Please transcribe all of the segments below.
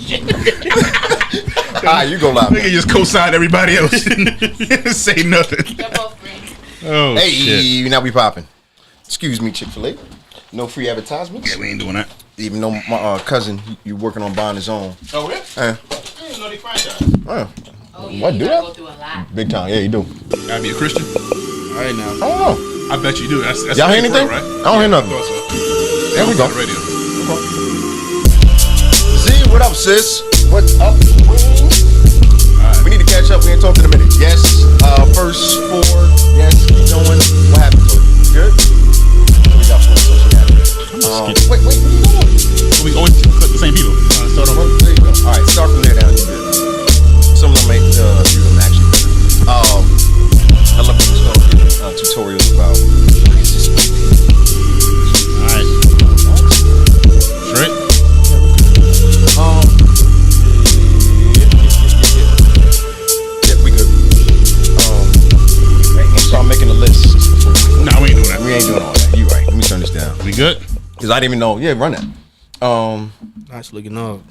shit. You go live. Nigga just co-sign everybody else. Say nothing. They're both green. Oh, Hey, shit. now we popping. Excuse me, Chick-fil-A. No free advertisements. Yeah, we ain't doing that. Even though my cousin, you working on buying his own. Oh, yeah? Eh. I didn't know they franchise. Oh, yeah, What, you do gotta that? go through a lot. Big time. Yeah, you do. Gotta be a Christian. All right now. I don't know. I bet you do. That's Y'all hear fake, anything? right? I don't hear nothing. I thought so. There we go. On the radio. Z, what up, sis? What's up, queen? We need to catch up. We ain't talked in a minute. Yes. First four. Yes. Keep going. What happened to her? Good. We got four, so she happy. Wait. What are you doing? We always click the same people. Start over. There you go. All right. Start from there down. You good. Some of them make few of them actually better. I love when you start getting tutorials about. All right. Straight. Yeah, we good. Start making a list. Nah, we ain't doing that. We ain't doing all that. You right. Let me turn this down. We good? Because I didn't even know. Yeah, run that. Nice looking up.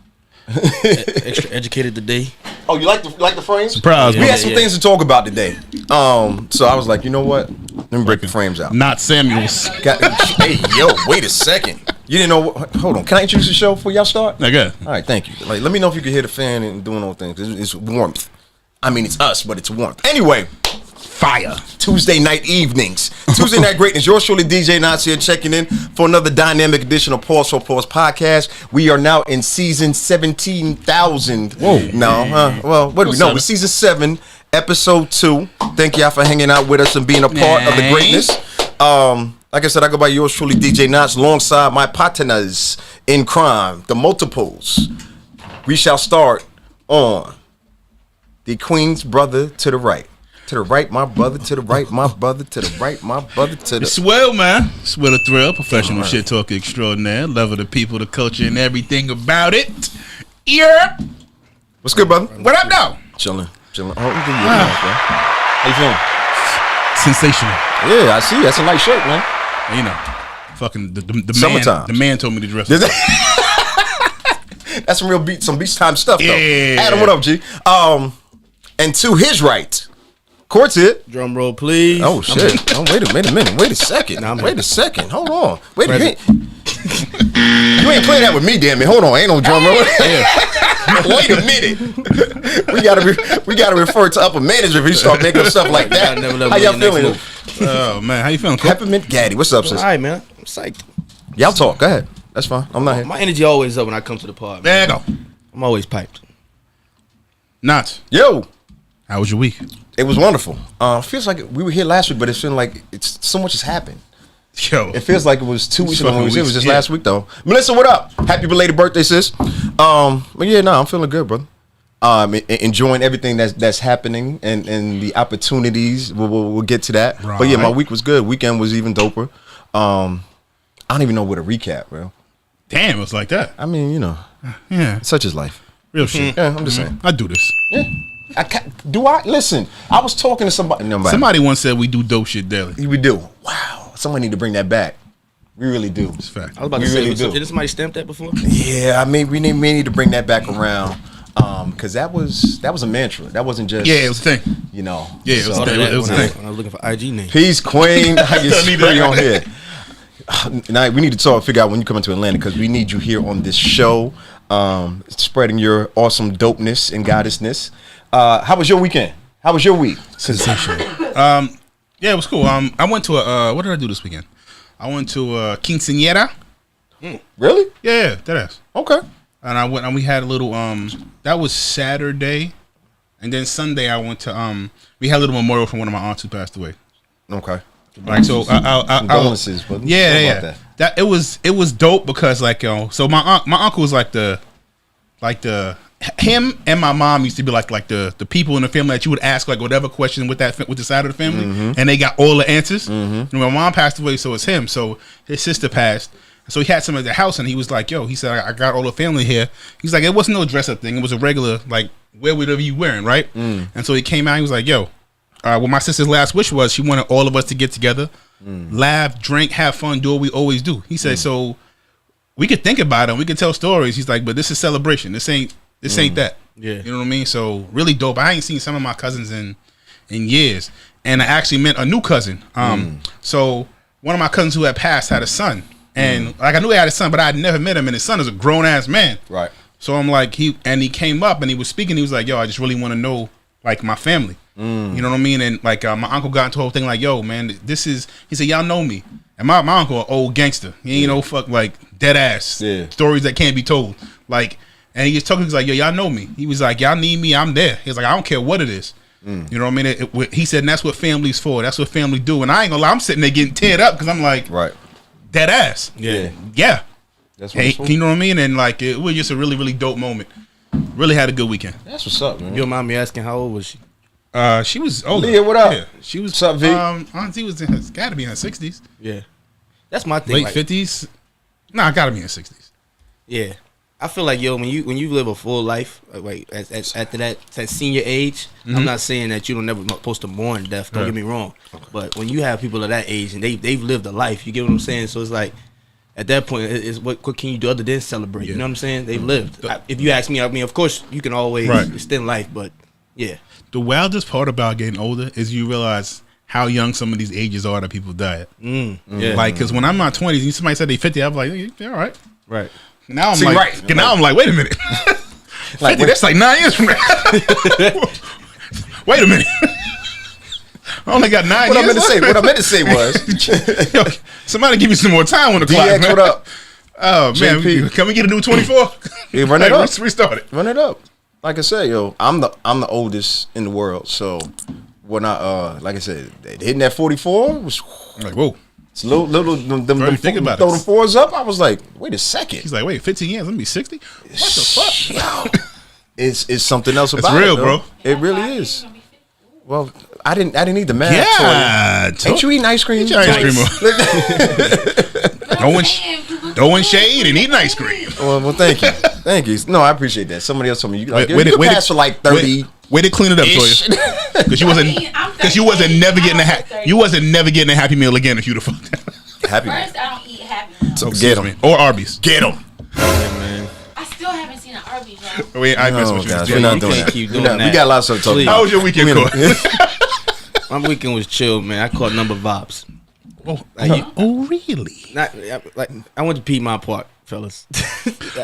Extra educated today. Oh, you like the frames? Surprise. We brother. had some things to talk about today. So I was like, you know what? Let me break the frames out. Not Samuels. Hey, yo, wait a second. You didn't know what? Hold on. Can I introduce the show before y'all start? Okay. All right, thank you. Like, let me know if you can hear the fan and doing all things. It's warmth. I mean, it's us, but it's warmth. Anyway, Fire. Tuesday night evenings. Tuesday night greatness. Yours truly, DJ Knots here, checking in for another dynamic edition of Pause for Pause podcast. We are now in season 17,000. Whoa. No, well, what do we know? We're season 7, episode 2. Thank y'all for hanging out with us and being a part of the greatness. Like I said, I go by yours truly, DJ Knots, alongside my partners in crime, the multiples. We shall start on the Queen's brother to the right. To the right, my brother. To the right, my brother. To the right, my brother. To the Swell, man. Swell the thrill. Professional shit talker extraordinaire. Love of the people, the culture, and everything about it. Yeah. What's good, brother? What up, now? Chilling. Oh, you give you a nice, bro. How you feeling? Sensational. Yeah, I see. That's a nice shirt, man. You know, fucking the man. Summertime. The man told me to dress. That's some real beach time stuff, though. Yeah. Adam, what up, G? And to his right, Court's it. Drum roll, please. Oh shit! Oh, wait a minute. Wait a second. Wait a second. Hold on. Wait a minute. You ain't playing that with me, damn it. Hold on. Ain't no drum roll. Wait a minute. We gotta refer to upper management if you start making up stuff like that. How y'all feeling? Oh man, how you feeling, Coach? Peppermint Gaddy. What's up, sis? All right, man. I'm psyched. Y'all talk. Go ahead. That's fine. I'm not here. My energy always up when I come to the pod. There you go. I'm always piped. Knots. Yo. How was your week? It was wonderful. Feels like we were here last week, but it's feeling like it's so much has happened. Yo. It feels like it was 2 weeks ago when we was here. It was just Yeah. last week though. Melissa, what up? Happy belated birthday, sis. But yeah, no, I'm feeling good, brother. Enjoying everything that's happening and the opportunities. We'll get to that. Right. But yeah, my week was good. Weekend was even doper. I don't even know where to recap, bro. Damn, it was like that. I mean, you know, Yeah. such is life. Real shit. Yeah, I'm just saying. I do this. Yeah. Do I listen? I was talking to somebody. Nobody. Somebody once said we do dope shit daily. We do. Wow. Someone need to bring that back. We really do. It's a fact. I was about to We say, really do. didn't somebody stamp that before? Yeah, I mean, we need to bring that back around. Because that was a mantra. That wasn't just Yeah, it was a thing. you know. Yeah, it was so- a thing. It was a when, thing. when I was looking for IG name. Peace, Queen. I get Don't need free that. on here. Now we need to figure out when you come into Atlanta because we need you here on this show, spreading your awesome dopeness and goddessness. How was your weekend? How was your week? Sensational. Yeah, it was cool. I went to a what did I do this weekend? I went to a quinceañera. Really? Yeah, that ass. Okay. And I went and we had a little that was Saturday. And then Sunday I went to we had a little memorial from one of my aunts who passed away. Okay. Like so Condolences, but yeah. That it was dope because like so my uncle was like the him and my mom used to be like the people in the family that you would ask like whatever question with the side of the family and they got all the answers. And my mom passed away, so it's him. So his sister passed. So he had some at the house and he was like, yo, he said, I got all the family here. He's like, it wasn't no dress up thing. It was a regular, like, wear whatever you wearing, right? And so he came out, he was like, yo, well, my sister's last wish was she wanted all of us to get together, laugh, drink, have fun, do what we always do. He said, so we could think about it, we could tell stories. He's like, but this is celebration. This ain't This ain't that. Yeah. You know what I mean? So really dope. I ain't seen some of my cousins in years, and I actually met a new cousin. So one of my cousins who had passed had a son, and like I knew he had a son, but I had never met him, and his son is a grown ass man. Right. So I'm like, he came up and he was speaking. He was like, yo, I just really want to know like my family. You know what I mean? And like my uncle got into the whole thing like, yo, man, he said, y'all know me. And my uncle, an old gangster. He ain't no fuck like dead ass stories that can't be told. Like, and he just talking. He's like, yo, y'all know me. He was like, y'all need me, I'm there. He's like, I don't care what it is. You know what I mean? He said, and that's what family's for. That's what family do. And I ain't gonna lie, I'm sitting there getting teared up because I'm like, Right. dead ass. Yeah. Yeah. That's what Hey, it's for. you know what I mean? And like, it was just a really, really dope moment. Really had a good weekend. That's what's up, man. You don't mind me asking how old was she? She was older. Leah, what up? Yeah, she was. What's up, V? Auntie was in got to be in her 60s, Yeah. That's my thing. late like, 50s. Nah, got to be in her 60s. Yeah, I feel like when you live a full life, like after that senior age, I'm not saying that you don't never supposed to mourn death. Don't get me wrong, but when you have people of that age and they've lived a life, you get what I'm saying. So it's like at that point, it's what can you do other than celebrate? You know what I'm saying? They've lived. If you ask me, I mean, of course you can always extend life, but yeah. The wildest part about getting older is you realize how young some of these ages are that people die at. Yeah. Like, because when I'm in my 20s, and somebody said they 50, I'm like, yeah, all right. Right. Now I'm See, like, right. now I'm like, wait a minute. 50, that's like 9 years from now. Wait a minute. I only got 9 What I years. meant to say was, Yo, somebody give me some more time on the clock. DX, man. what up? Oh man, JP. can we get a new 24? Yeah, run it Like, up. let's restart it. Run it up. Like I said, yo, I'm the oldest in the world. So when I like I said, hitting that 44 was Like, whoa. it's little them Bro, think about throw it. the fours up. I was like, wait a second. He's like, wait, 15 years, let me be 60? What the fuck? Yo, it's something else It's about real, it, though. bro. It really is. Well, I didn't need the math. Yeah. Toy. Ain't you eating ice cream? Eat your ice cream. Toy? Throwing shade and eating ice cream. Well, thank you. Thank you. No, I appreciate that. Somebody else told me you like Wait, you pass for like 30. Way to clean it up, Toya. Because you wasn't never getting you wasn't never getting a Happy Meal again if you'd have fucked that. Happy First, Meal. I don't eat Happy Meal. So get them. Or Arby's. Get them. I still haven't seen an Arby's, y'all. Wait, I mess Oh, with you. gosh, Yeah, we're not you doing can't that. keep We doing got- that. We got lots of stuff to talk Please. How about. was your weekend, Corey? My weekend was chill, man. I caught number vibes. Oh, oh, really? Not like I went to Piedmont Park, fellas.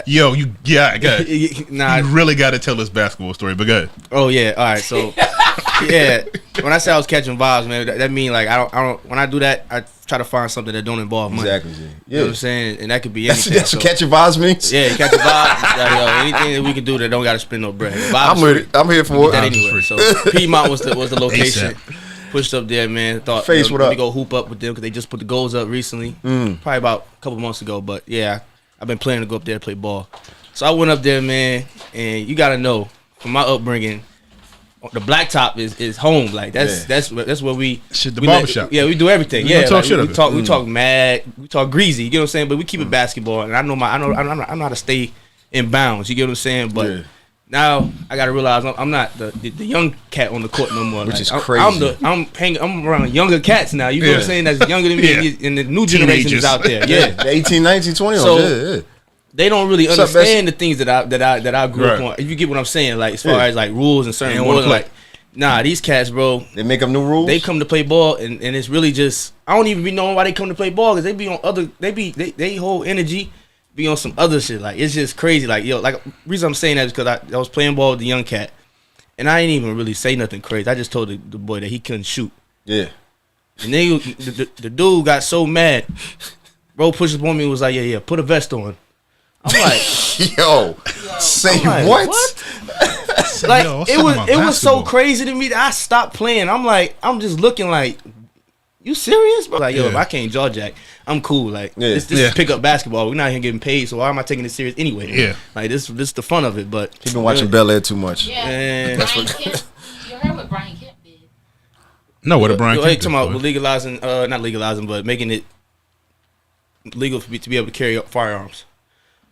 Yo, you good. Nah. You really got to tell this basketball story, but good. Oh yeah. All right. So yeah, when I say I was catching vibes, man, that mean like I don't. When I do that, I try to find something that don't involve money. Exactly. You know Yeah. what I'm saying? And that could be That's anything. what catching vibes means. Yeah, catch a vibe. Like, yo, anything that we can do that don't got to spend no bread. Vibe I'm is with free. it. I'm here for That it. anyway. So Piedmont was the location. ASAP. Pushed up there, man. Thought Face, what let me up? go hoop up with them because they just put the goals up recently. Probably about a couple months ago. But yeah, I've been planning to go up there to play ball. So I went up there, man, and you gotta know from my upbringing, the blacktop is home. Like that's where we Shit, the we barbershop. Yeah, we do everything. We Yeah, don't talk like, shit we of it. talk we talk mad, we talk greasy. You get what I'm saying? But we keep it basketball, and I know I know how to stay in bounds. You get what I'm saying? But Yeah. now I gotta realize I'm not the young cat on the court no more. Which Like, is I'm crazy. I'm around younger cats now. You know what I'm Yeah. saying? That's younger than me, Yeah. and the new generation Teenagers. is out there. Yeah, The 18, 19, 20. So- yeah. they don't really What's up, understand the things that I grew up Right. on. If you get what I'm saying, like as far Yeah. as like rules and certain They don't wanna rules, play. like nah, these cats, bro. They make up new rules. They come to play ball, and it's really just I don't even be knowing why they come to play ball because they be on other they whole energy be on some other shit. Like it's just crazy. Like yo, like reason I'm saying that is because I was playing ball with the young cat, and I ain't even really say nothing crazy. I just told the boy that he couldn't shoot, Yeah. and then the dude got so mad. Bro pushed up on me and was like, yeah, put a vest on. I'm like, Yo. Say I'm like, what? like Yo, let's it talk was about it was so basketball. crazy to me that I stopped playing. I'm just looking like, you serious, bro? Like yo, Yeah. if I can't jaw jack, I'm cool. Like Yeah. this Yeah. is pickup basketball. We're not here getting paid, so why am I taking this serious anyway? Yeah. like this is the fun of it. But You've been watching Bel Air too much. Yeah. Man, Brian Kemp. You heard what Brian Kemp did? No, what a Brian Hey, Kemp talking about did, boy. legalizing, not legalizing, but making it legal to be able to carry up firearms.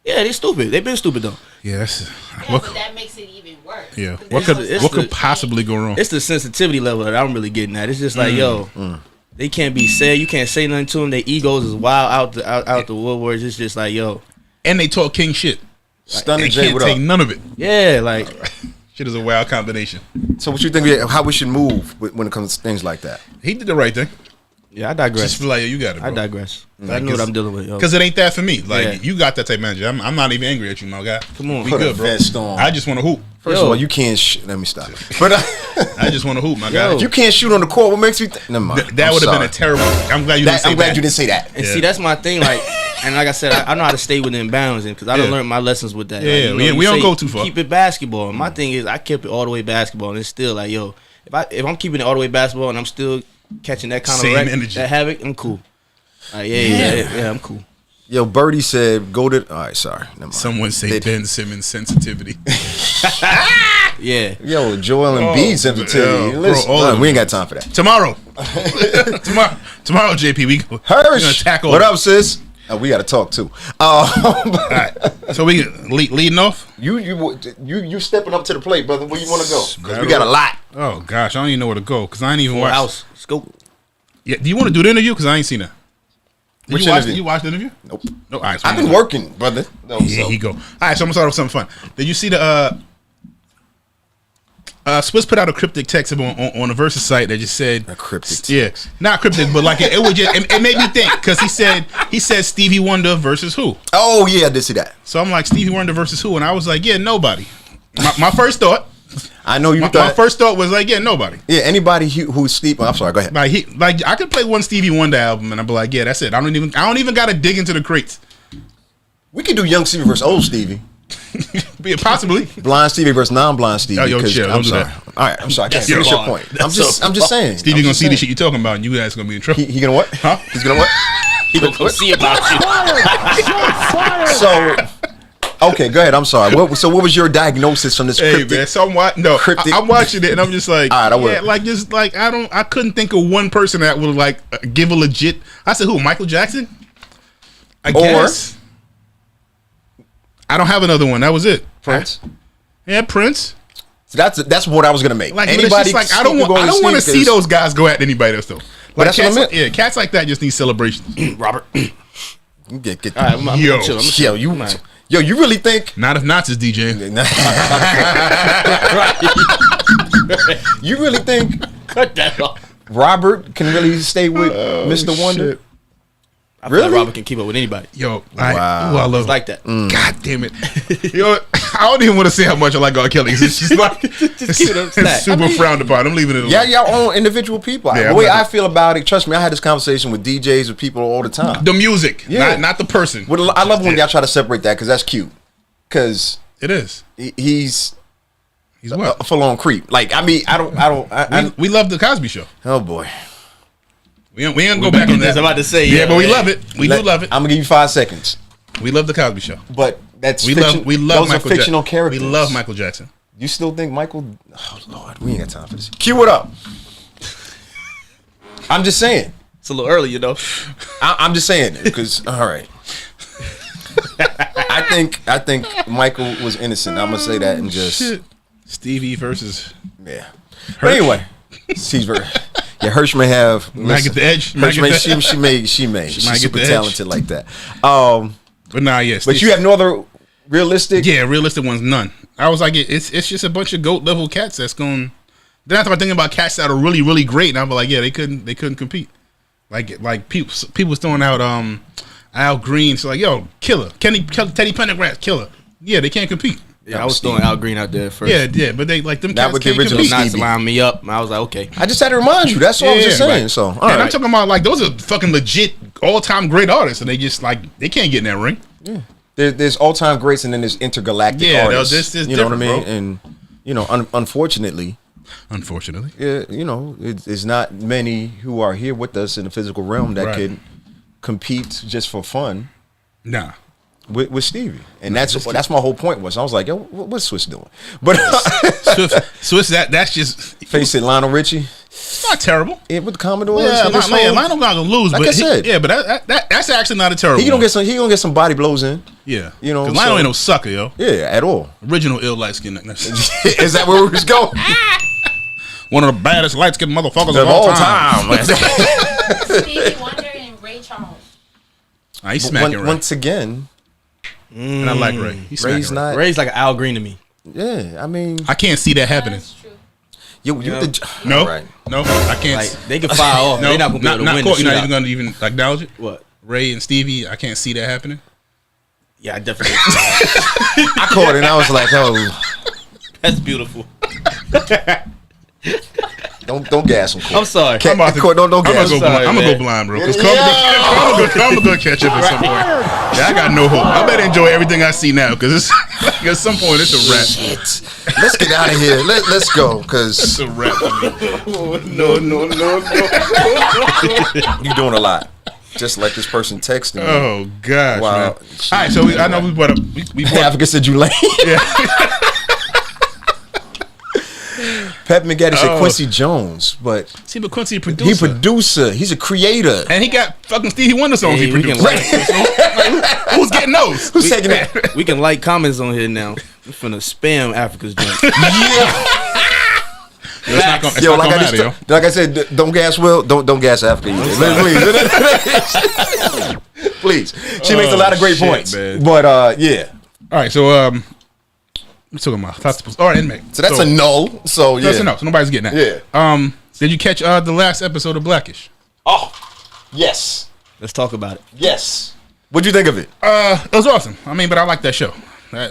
Yeah, they stupid. They've been stupid though. Yeah, that's Yeah, what. but that makes it even worse. Yeah, Because what it's could just what like- could possibly go wrong? It's the sensitivity level that I'm really getting at. It's just like, yo, they can't be said. You can't say nothing to them. Their egos is wild out the woodworks. It's just like, yo, And they talk king shit. Stunner They J, can't what take up? none of it. Yeah, like Shit is a wild combination. So what you think? How we should move when it comes to things like that? He did the right thing. yeah, I digress. Just feel like, you got it, bro. I digress. I Like, know what I'm dealing with. Yo. Because it ain't that for me. Like, Yeah. you got that type of energy. I'm not even angry at you, my guy. Come on. We Put a good, bro. vest on. I just want to hoop. First Yo. of all, you can't. Let me stop. But I just want to hoop, my Yo. guy. if you can't shoot on the court, what makes you? Never mind. That I'm would have been sorry. a terrible. I'm glad you didn't say I'm glad that. you didn't say that. And Yeah. see, that's my thing. Like, and like I said, I know how to stay within bounds, and because I done Yeah. learned my lessons with that. Yeah, like, you know, we you don't say go too far. Keep it basketball. And my thing is, I kept it all the way basketball, and it's still like, yo, if I'm keeping it all the way basketball, and I'm still catching that kind Same of energy. that havoc, I'm cool. Like, yeah, I'm cool. Yo, Birdie said, "Go to." All right, sorry. Never mind. Someone say Did- Ben Simmons sensitivity. Yeah. Yo, Joel Embiid Oh, sensitivity. yeah, bro, Listen, all of we ain't them. got time for that. Tomorrow. Tomorrow, JP, we gonna Hirsch, tackle. what up, sis? We got to talk too. All right. So we leading off. You stepping up to the plate, brother. Where you want to go? 'Cause we got a lot. Oh gosh, I don't even know where to go because I ain't even Full watched. house. Scope. Yeah, do you want to do the interview? Because I ain't seen that. Did Which you watch? interview? You watched the interview? Nope. No. All right. So I've been working, brother. No, Here so- he go. All right, so I'm gonna start with something fun. Did you see the Swiss put out a cryptic text on the Versus site that just said A cryptic Yeah, not cryptic, but like it was just it made me think because he said Stevie Wonder versus who. Oh yeah, I did see that. So I'm like Stevie Wonder versus who, and I was like, yeah, nobody. My first thought. I know you My thought. first thought was like, yeah, nobody. Yeah, anybody who's sleep. I'm sorry. Go ahead. Like I could play one Stevie Wonder album and I'd be like, yeah, that's it. I don't even gotta dig into the crates. We could do young Stevie versus old Stevie. Yeah, possibly. Blind Stevie versus non-blind Stevie. Oh, yo, 'cause chill, I'm don't do sorry. that. All right, I'm sorry. I can't Yo, finish your bar. point. I'm That's just saying. Stevie I'm gonna just see the saying. shit you're talking about, and you guys gonna be in trouble. He gonna what? Huh? He's gonna what? He gonna come see about you. So, okay, go ahead. I'm sorry. What was your diagnosis from this Hey cryptic? man, so I'm watching it and I'm just like, All right, I will. yeah, like I couldn't think of one person that would like give a legit. I said who? Michael Jackson? I guess. I don't have another one. That was it. Prince. Yeah, Prince. So that's what I was gonna make. Like anybody, like I don't want to see those guys go at anybody else though. Like that's what I cats, meant. yeah, cats like that just need celebrations. Robert. Get, All right, I'm Yo. gonna chill. I'm gonna chill. you really think? Not if Knots is DJing. You really think Cut that off. Robert can really stay with Mr. Wonder? shit. I feel like Really? Robert can keep up with anybody. Yo, Wow. I love It's like that. God damn it. Yo, I don't even want to say how much I like R. Kelly. 'Cause it's just like it's, keep it up stacked. it's super frowned upon. I'm leaving it alone. Yeah, y'all own individual people. Yeah, the I'm way not- I feel about it, trust me, I had this conversation with DJs with people all the time. The music, Yeah. not the person. Well, I love when Yeah. y'all try to separate that because that's cute. Because It is. he's He's a what? full-on creep. Like, I mean, We love the Cosby Show. oh boy. We ain't go back on that. I was about to say, yeah, yeah, but we yeah. love it. We do love it. I'm gonna give you 5 seconds. We love the Cosby Show. But that's We fiction. love those Michael are fictional Jackson. characters. We love Michael Jackson. You still think Michael? Oh Lord, we ain't got time for this. Cue it up. I'm just saying. It's a little early, you know. I'm just saying it because all right. I think Michael was innocent. I'm gonna say that and just Shit. Stevie versus yeah. But anyway, yeah, Hirsch may have might get the edge. Hirsch Might may, get the- she may she's might get super the edge. talented like that. But nah, yes. But you have no other realistic. Yeah, realistic ones, none. I was like, it's just a bunch of GOAT level cats that's going. Then I started thinking about cats that are really, really great, and I was like, yeah, they couldn't compete. Like people was throwing out Al Green, so like, yo, killer, Teddy Pendergrass, killer. Yeah, they can't compete. Yeah, I was throwing Al Green out there first. Yeah, but they like them Not cats with the can't original compete. Stevie. Nice to line me up. I was like, okay. I just had to remind you. That's all I was just saying. right. So all and right. I'm talking about like those are fucking legit all time great artists, and they just like they can't get in that ring. There's all-time greats and then there's intergalactic Yeah, artists. this is you know what I different, mean? bro. And you know, unfortunately, Unfortunately, you know, it's not many who are here with us in the physical realm that Right. could compete just for fun nah. with Stevie. And that's my whole point was I was like, yo, what's Swiss doing? But Swiss, that's just face it, Lionel Richie, not terrible. with the Commodores. Yeah, and this Lionel whole- not gonna lose, Like but I said. yeah, but that's actually not a terrible. he gonna one. get some body blows in. Yeah, you know, 'cause Lionel so- ain't no sucker, yo. Yeah, at all. Original ill light skin. Is that where we was going? One of the baddest light skinned motherfuckers Of of all time. Stevie Wonder and Ray Charles. Nah, he's smacking right. Once again, and I like Ray. He's Ray's not. Ray's like an Al Green to me. Yeah, I mean, I can't see that happening. That's true. you Yeah. No, All right. no, I can't. Like they can fire off. no, They're not gonna be able to not win. Court. The You're not shootout. even going to even acknowledge it. What? Ray and Stevie, I can't see that happening. Yeah, I definitely. I caught it and I was like, oh, That's beautiful. don't gas him. Court. I'm sorry. Can't- I'm about to- Court, don't I'm gonna gas go him. sorry, blind. I'm gonna man. go blind, bro. Because I'm gonna catch up at some point. Yeah, I got no hope. I better enjoy everything I see now because at some point it's a wrap. Shit. Let's get out of here. Let's go, It's cause a wrap for me. No. you're doing a lot. Just like this person texting me. Oh gosh, Wow. man. All right, so I know we brought up. We brought Africa said you lame. Pep McGaddy said Oh. Quincy Jones, but see, but Quincy a he producer, producer. He's a creator. and he got fucking Stevie Wonder songs Hey, he we can produced. Who's getting those? Who's taking that? We can like comments on here now. We're finna spam Africa's joint. Yeah. It's not gonna, it's Yo, not like gonna I, matter, yo. like I said, don't gas Will. Don't gas Africa. Either. Please. She makes a lot of great shit, points. man. But yeah. All right, so we're talking about thoughts. All right, inmate. So that's a no. So yeah. That's a no. So nobody's getting that. Yeah. Did you catch the last episode of Blackish? Oh, yes. Let's talk about it. Yes. What'd you think of it? It was awesome. I mean, but I like that show. I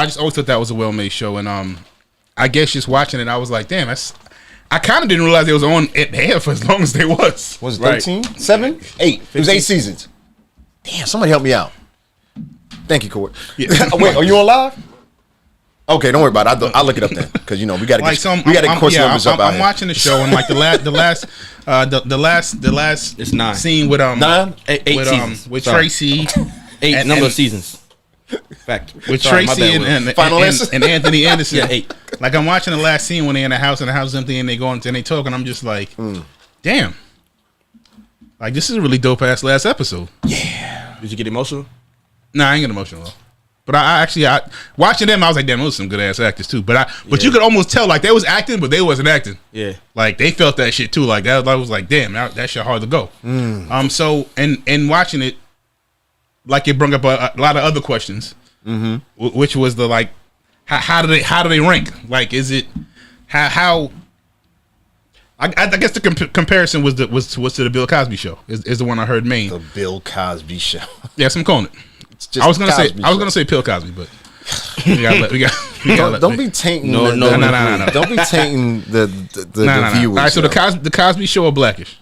just always thought that was a well-made show, and I guess just watching it, I was like, damn, I kind of didn't realize it was on at air for as long as they was. Was it Right. 13? 7? 8. It was 8 seasons. Damn, somebody help me out. Thank you, Court. Yeah. Wait, are you on live? Okay, don't worry about it. I'll look it up then, because we got to Like get some, we got to get course numbers up out I'm here. watching the show, and like the last It's 9. scene with 9? Eight with seasons. with Sorry. Tracy 8 and- number and- of seasons. Fact. with Sorry, my Tracy bad, and, Will. and, Final and, answer? and Anthony Anderson. Yeah, 8. Like I'm watching the last scene when they're in the house and the house is empty and they go into and they talk and I'm just like, damn. Like this is a really dope ass last episode. Did you get emotional? Nah, I ain't get emotional though. But I actually watching them, I was like, damn, those are some good ass actors too. But Yeah. you could almost tell like they was acting, but they wasn't acting. Yeah. Like they felt that shit too. Like that, I was like, damn, that shit hard to go. So and watching it, like it brought up a lot of other questions, which was the like, how do they rank? Like, is it how? I guess the comparison was to the Bill Cosby show is the one I heard main. The Bill Cosby Show. Yes, I'm calling it. It's just I was gonna Cosby say Bill Cosby, but we got Don't be tainting. No. Don't be tainting the viewers. All right, so yo. the Cosby Show or Blackish?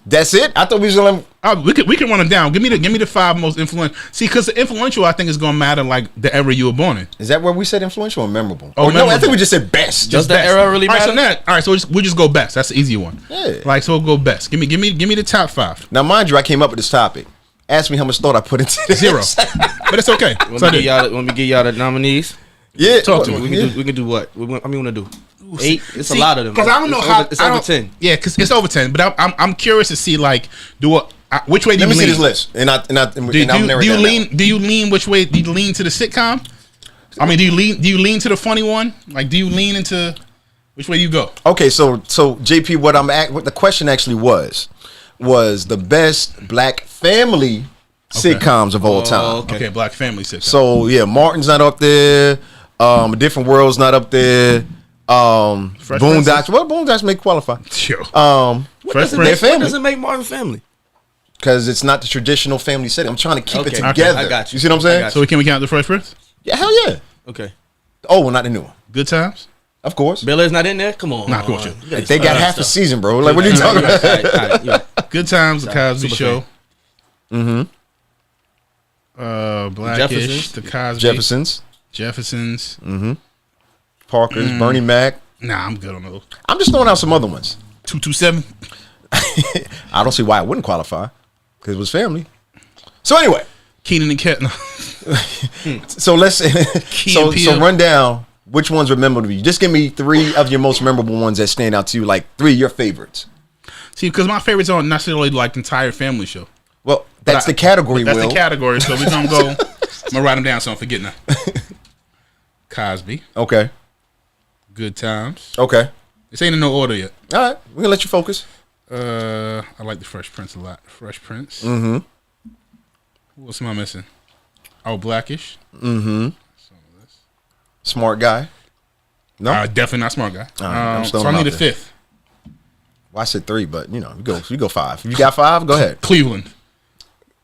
That's it. I thought we was gonna. We can run them down. Give me the 5 most influential. See, because the influential I think is gonna matter like the era you were born in. Is that where we said influential or memorable? Oh, Or no, I memorable. think we just said best. Does that era really All right, matter? so we'll just go best. That's the easy one. Yeah. Like so, we'll go best. Give me the top 5. Now, mind you, I came up with this topic. Ask me how much thought I put into this. 0, but it's okay. Let So I me, did. give y'all the nominees. Yeah. Talk to me. We can do what? We want to do 8. It's a lot of them. Because I don't know It's how over, it's I over don't- 10. Yeah, because it's over 10. But I'm curious to see like which way do Let you me see lean? this list, and I'm Do narrowing you down lean? Do you lean which way? Do you lean to the sitcom? I mean, do you lean to the funny one? Like, do you lean into which way you go? Okay, so JP, what the question actually was the best black family sitcoms of all time. Okay, Black Family sitcom. So yeah, Martin's not up there. A Different World's not up there. Fresh Boondocks. Prince? Well, Boondocks may qualify. Sure. Their Fresh Prince. What family, does it make Modern Family? because it's not the traditional family setting. I'm trying to keep it Okay, together. I got you. You see what I'm saying? I got So we count the Fresh Prince? Yeah, hell yeah. Okay. Oh, well, not the new one. Good times. Of course. Bel Air's not in there? Come on. Nah, of course you. You gotta They got start half a stuff. season, bro. Like, what are you talking about? All right, yeah. Good times. The Cosby Super Show. fan. Blackish. Jeffersons. The Cosby. Jeffersons, Jeffersons. Parkers, Bernie Mac. Nah, I'm good on those. I'm just throwing out some other ones. 227. I don't see why it wouldn't qualify, because it was family. So anyway, Keenan and Ket. No. so let's so Peele. run down which ones were memorable to you. Just give me 3 of your most memorable ones that stand out to you, like 3 of your favorites. See, because my favorites aren't necessarily like the entire family show. Well, that's the category. That's Will. the category. So we're gonna go. I'm gonna write them down so I'm forgetting that. Cosby. Okay. Good times. Okay. This ain't in no order yet. All right. We're gonna let you focus. I like the Fresh Prince a lot. Fresh Prince. Mm-hmm. What's am I missing? Oh, Blackish. Smart guy. No, Definitely not Smart Guy. I'm So throwing I him need a out there. fifth. Well, I said 3, but you know, we go 5. If you got 5, go ahead. Cleveland.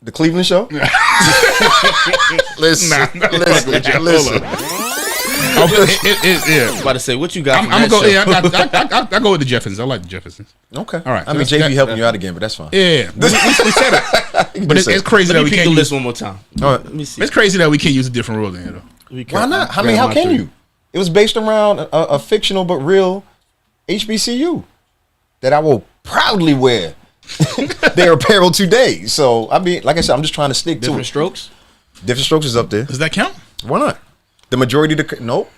The Cleveland Show. Listen. Yeah. About to say what you got. I'm gonna go. Yeah, I go with the Jeffersons. I like the Jeffersons. Okay. All right. I mean, So that's- JP helping you out again, but that's fine. Yeah, we said it. But it's crazy that Let we me pick can't the list use. one more time. All right. Let me see. It's crazy that we can't use a different rule than though. Why not? I mean, how can you? It was based around a fictional but real HBCU that I will proudly wear their apparel today. So, I mean, like I said, I'm just trying to stick to Different it. strokes. Different Strokes is up there. Does that count? Why not? The majority of the... Nope.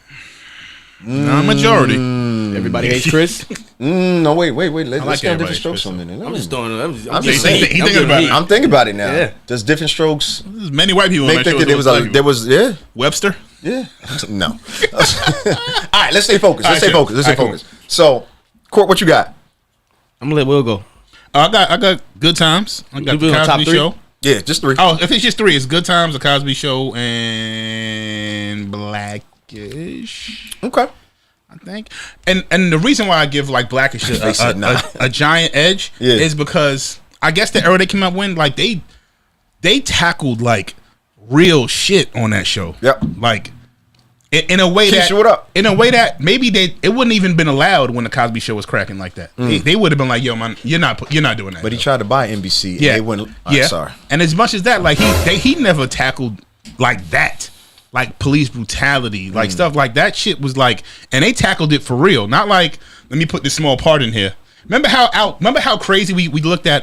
Not majority. Everybody hates Chris. No, wait. like Let's get everybody Different Strokes Chris. for a minute. I'm just throwing. I'm just just saying. He thinking about it. I'm thinking about it now. Yeah. Does Different Strokes There's many white people. make on think that that show. there was yeah. Webster. Yeah. No. All right, let's stay focused. Let's All stay right, focused. Let's stay cool. focused. So, Court, what you got? I'm gonna let Will go. I got Good Times. I got You the doing top Cosby three? Show. Yeah, just 3. Oh, if it's just 3, it's Good Times, the Cosby Show, and Blackish. Okay. I think, and the reason why I give like Blackish They said nah. a giant edge Yeah. is because I guess the era they came up when, like they tackled like real shit on that show. Yep. Like in a way Keisha, what up? in a way that maybe it wouldn't even been allowed when the Cosby Show was cracking like that. They would have been like, yo, man, you're not doing that. But he though. tried to buy NBC. And Yeah, they wouldn't. yeah. Sorry. And as much as that, like he never tackled like that, like police brutality, like stuff like that. Shit was like, and they tackled it for real. Not like, let me put this small part in here. Remember how crazy we looked at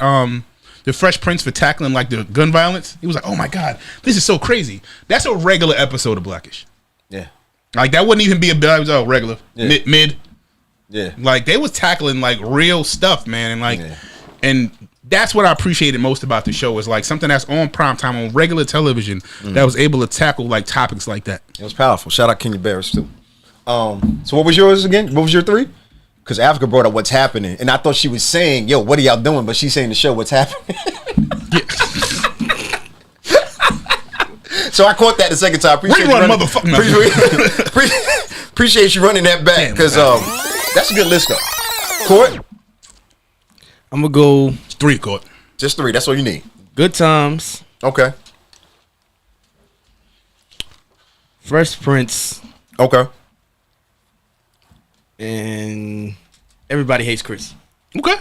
the Fresh Prince for tackling like the gun violence. He was like, oh my god, this is so crazy. That's a regular episode of Blackish. Yeah. Like that wouldn't even be a regular Yeah. mid. Yeah. Like they was tackling like real stuff, man, and like, Yeah. and that's what I appreciated most about the show is like something that's on primetime on regular television that was able to tackle like topics like that. It was powerful. Shout out Kenya Barris too. So what was yours again? What was your 3? Because Africa brought up what's happening, and I thought she was saying, "Yo, what are y'all doing?" But she's saying the show what's happening. So I caught that the second time. Appreciate you Rerun, running- motherfucker. Appreciate you running that back because that's a good list though. Court, I'm gonna go 3 court. just 3. That's all you need. Good Times, Okay. Fresh Prince, Okay. and Everybody Hates Chris. Okay.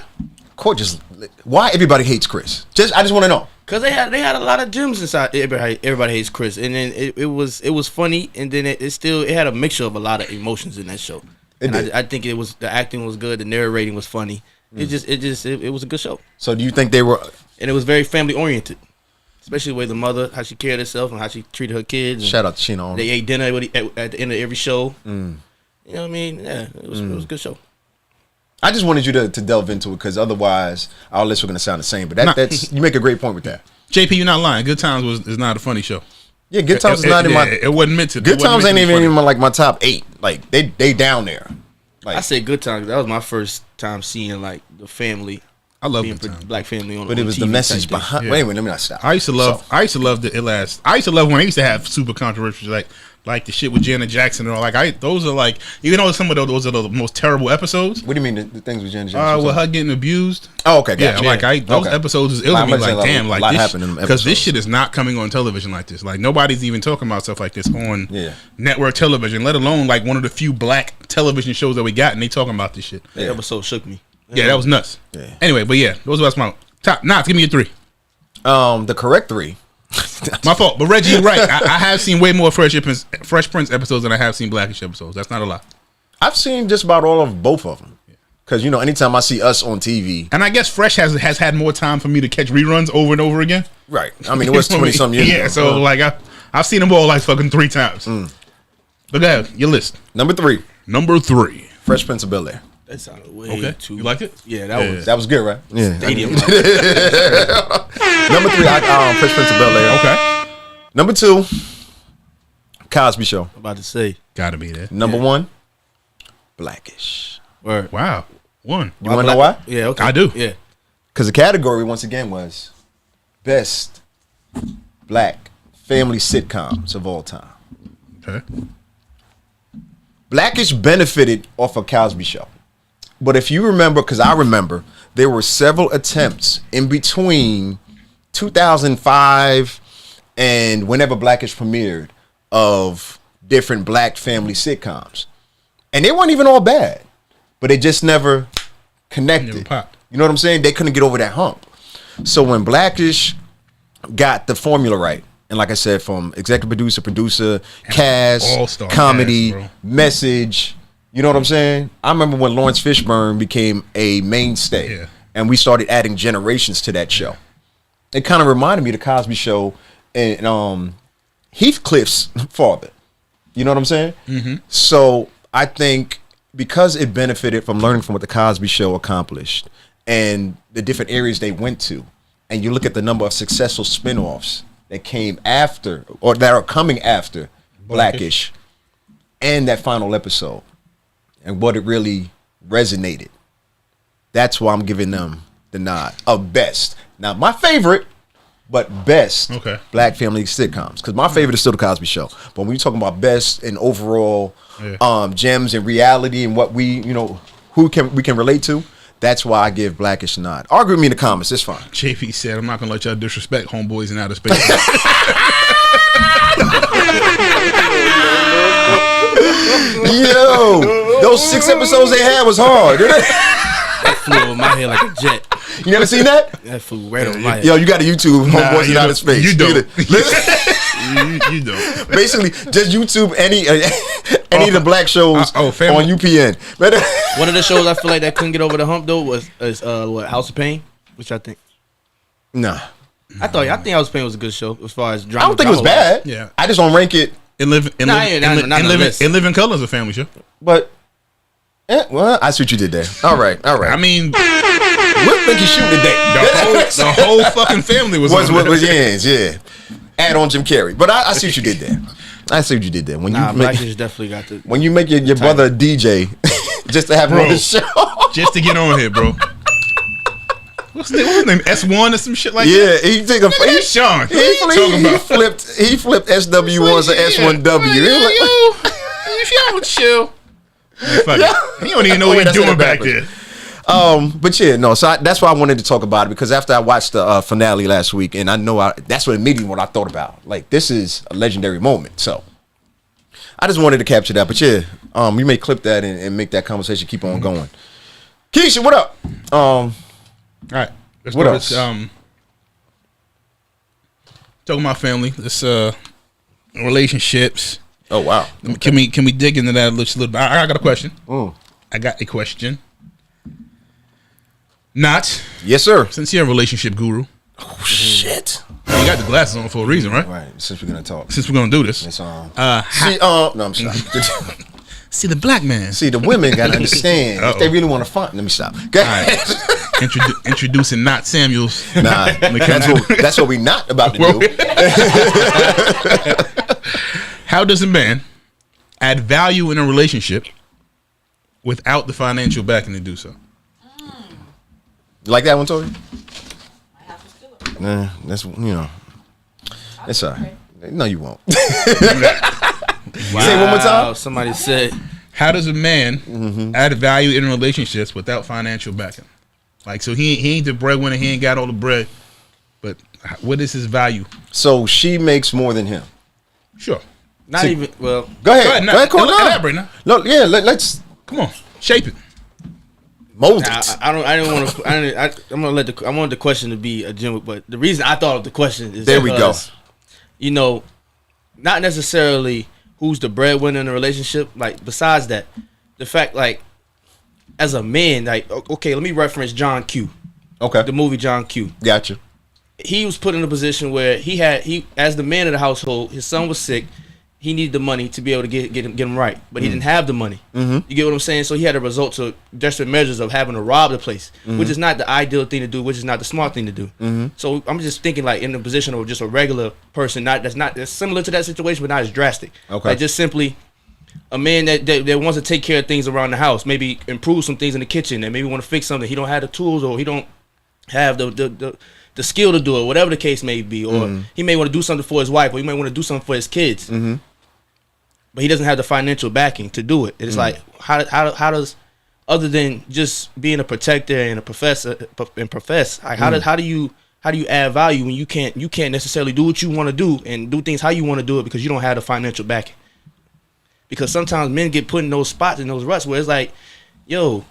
Court just why everybody hates Chris. I just want to know. Cause they had a lot of gems inside. Everybody Hates Chris, and then it was funny, and then it had a mixture of a lot of emotions in that show. It did. I think the acting was good, the narrating was funny. It was a good show, So do you think they were? and it was very family oriented, especially the way the mother, how she cared herself and how she treated her kids. Shout out to Sheena on. They ate dinner at the end of every show. You know what I mean? Yeah, it was a good show. I just wanted you to delve into it because otherwise our lists were going to sound the same. But Nah. that's you make a great point with that. JP, you're not lying. Good Times is not a funny show. Yeah, Good Times is not in my. It wasn't meant to. Good it wasn't Times meant ain't to be even funny. in my top 8. Like they down there. Like, I say Good Times. That was my first time seeing like the family. I love being Good Times. black family on. but on it was TV the message type thing. behind. Yeah. Wait, let me not stop. I used to love the last. I used to love when they used to have super controversial like the shit with Janet Jackson and all. Like those are like, even though some of those are the most terrible episodes. What do you mean the things with Janet Jackson? With her getting abused. Oh, okay, Yeah, gotcha. like those Okay. episodes, it Like, was I'm me like, saying, damn, a like lot this, happened in them because this episodes. shit is not coming on television like this. Like nobody's even talking about stuff like this on Yeah. network television, let alone like one of the few black television shows that we got, and they talking about this shit. That episode shook me. Yeah, that was nuts. Yeah. Anyway, but yeah, those were my top. Nah, give me your 3. The correct 3. My fault. But Reggie, you're right. I have seen way more Fresh Prince episodes than I have seen Blackish episodes. That's not a lot. I've seen just about all of both of them. Because anytime I see Us on TV, And I guess Fresh has had more time for me to catch reruns over and over again. right? I mean, it was 20-some years ago. Yeah, so like I've seen them all like fucking 3 times. But go ahead, your list. Number 3, Number 3. Fresh Prince of Bel-Air. That sounded way Okay, too. you liked it? Yeah, that was That was good, right? Yeah. stadium. Number 3, Fresh Prince of Bel-Air. Okay, Number 2, Cosby Show. I'm about to say. gotta be there. Number 1, Blackish. Word. Wow, 1. You want to know why? Yeah, okay. I do. Yeah. Because the category once again was best black family sitcoms of all time. Okay. Blackish benefited off of Cosby Show. But if you remember, because I remember, there were several attempts in between 2005 and whenever Blackish premiered of different black family sitcoms. And they weren't even all bad, but they just never connected. Never popped. You know what I'm saying? They couldn't get over that hump. So when Blackish got the formula right, and like I said, from executive producer, cast, all-star comedy, cast, bro. message, you know what I'm saying? I remember when Lawrence Fishburne became a mainstay, Yeah. and we started adding generations to that show. It kind of reminded me of the Cosby Show and Heathcliff's father. You know what I'm saying? Mm-hmm. So I think because it benefited from learning from what the Cosby Show accomplished and the different areas they went to, and you look at the number of successful spinoffs that came after or that are coming after Blackish and that final episode and what it really resonated. That's why I'm giving them the nod of best. Now, my favorite, but best black family sitcoms. Because my favorite is still the Cosby Show. But when you're talking about best and overall gems and reality and what we, you know, we can relate to, that's why I give Blackish a nod. Argue with me in the comments. It's fine. JP said, I'm not going to let y'all disrespect Homeboys in Outer Space. Yo, those 6 episodes they had was hard. That flew over my head like a jet. You never seen that? That flew right over my head. Yo, you got a YouTube Homeboys in Outer Space. You don't. You don't. Basically, just YouTube any of the black shows on UPN. One of the shows I feel like that couldn't get over the hump though was House of Pain, which I think. Nah. I think House of Pain was a good show as far as drama. I don't think it was bad. Yeah. I just don't rank it. In Living Color is a family show. But well, I see what you did there. All right. I mean, what think you shooting today? The whole fucking family was yeah. Add on Jim Carrey. But I see what you did there. I see what you did there. When Blackish definitely got the. When you make your brother a DJ just to have him on the show, just to get on here, bro. What's his name? S1 or some shit like that? Yeah, he take a Sean. He flipped SW1s to S1W. Y'all chill. He don't even know what he's doing back there. But yeah, no. So that's why I wanted to talk about it, because after I watched the finale last week, and I know that's what immediately what I thought about. Like, this is a legendary moment. So I just wanted to capture that. But yeah, we may clip that and make that conversation keep on going. Keisha, what up? All right. What else? Talking about family. This relationships. Oh wow. Okay. Can we dig into that a little bit? I got a question. I got a question. Not. Yes, sir. Since you're a relationship guru. Oh shit. You got the glasses on for a reason, right? Right. Since we're gonna talk. Since we're gonna do this. It's no, I'm sorry. See, the black man. See, the women gotta understand if they really want to find. Let me stop. Go ahead. Right. Introducing Not Samuels. Nah, that's what we not about to do. How does a man add value in a relationship without the financial backing to do so? You like that one, Tori? I have to do it. Nah, that's That's all right. No, you won't. Wow. Say it one more time. Somebody said, how does a man add value in relationships without financial backing? Like, so he ain't the breadwinner, he ain't got all the bread, but what is his value? So she makes more than him. Sure. not See, even, well. Go ahead. Elaborate now. Look, yeah, let's come on, shape it. mold it. I didn't want to. I'm gonna let I wanted the question to be a general, but the reason I thought of the question is There we go. You know, not necessarily who's the breadwinner in the relationship. Like, besides that, the fact, like, as a man, like, okay, let me reference John Q. Okay. The movie John Q. Gotcha. He was put in a position where he as the man of the household, his son was sick. He needed the money to be able to get him right, but he didn't have the money. You get what I'm saying? So he had to resort to desperate measures of having to rob the place, which is not the ideal thing to do, which is not the smart thing to do. So I'm just thinking, like, in the position of just a regular person, that's similar to that situation, but not as drastic. Okay. Like, just simply a man that wants to take care of things around the house, maybe improve some things in the kitchen, and maybe want to fix something. He don't have the tools, or he don't have the the skill to do it, whatever the case may be, or he may want to do something for his wife, or he may want to do something for his kids, but he doesn't have the financial backing to do it. It's like how does, other than just being a protector and a professor and profess, like how do you add value when you can't necessarily do what you want to do and do things how you want to do it because you don't have the financial backing? Because sometimes men get put in those spots, in those ruts where it's like, yo,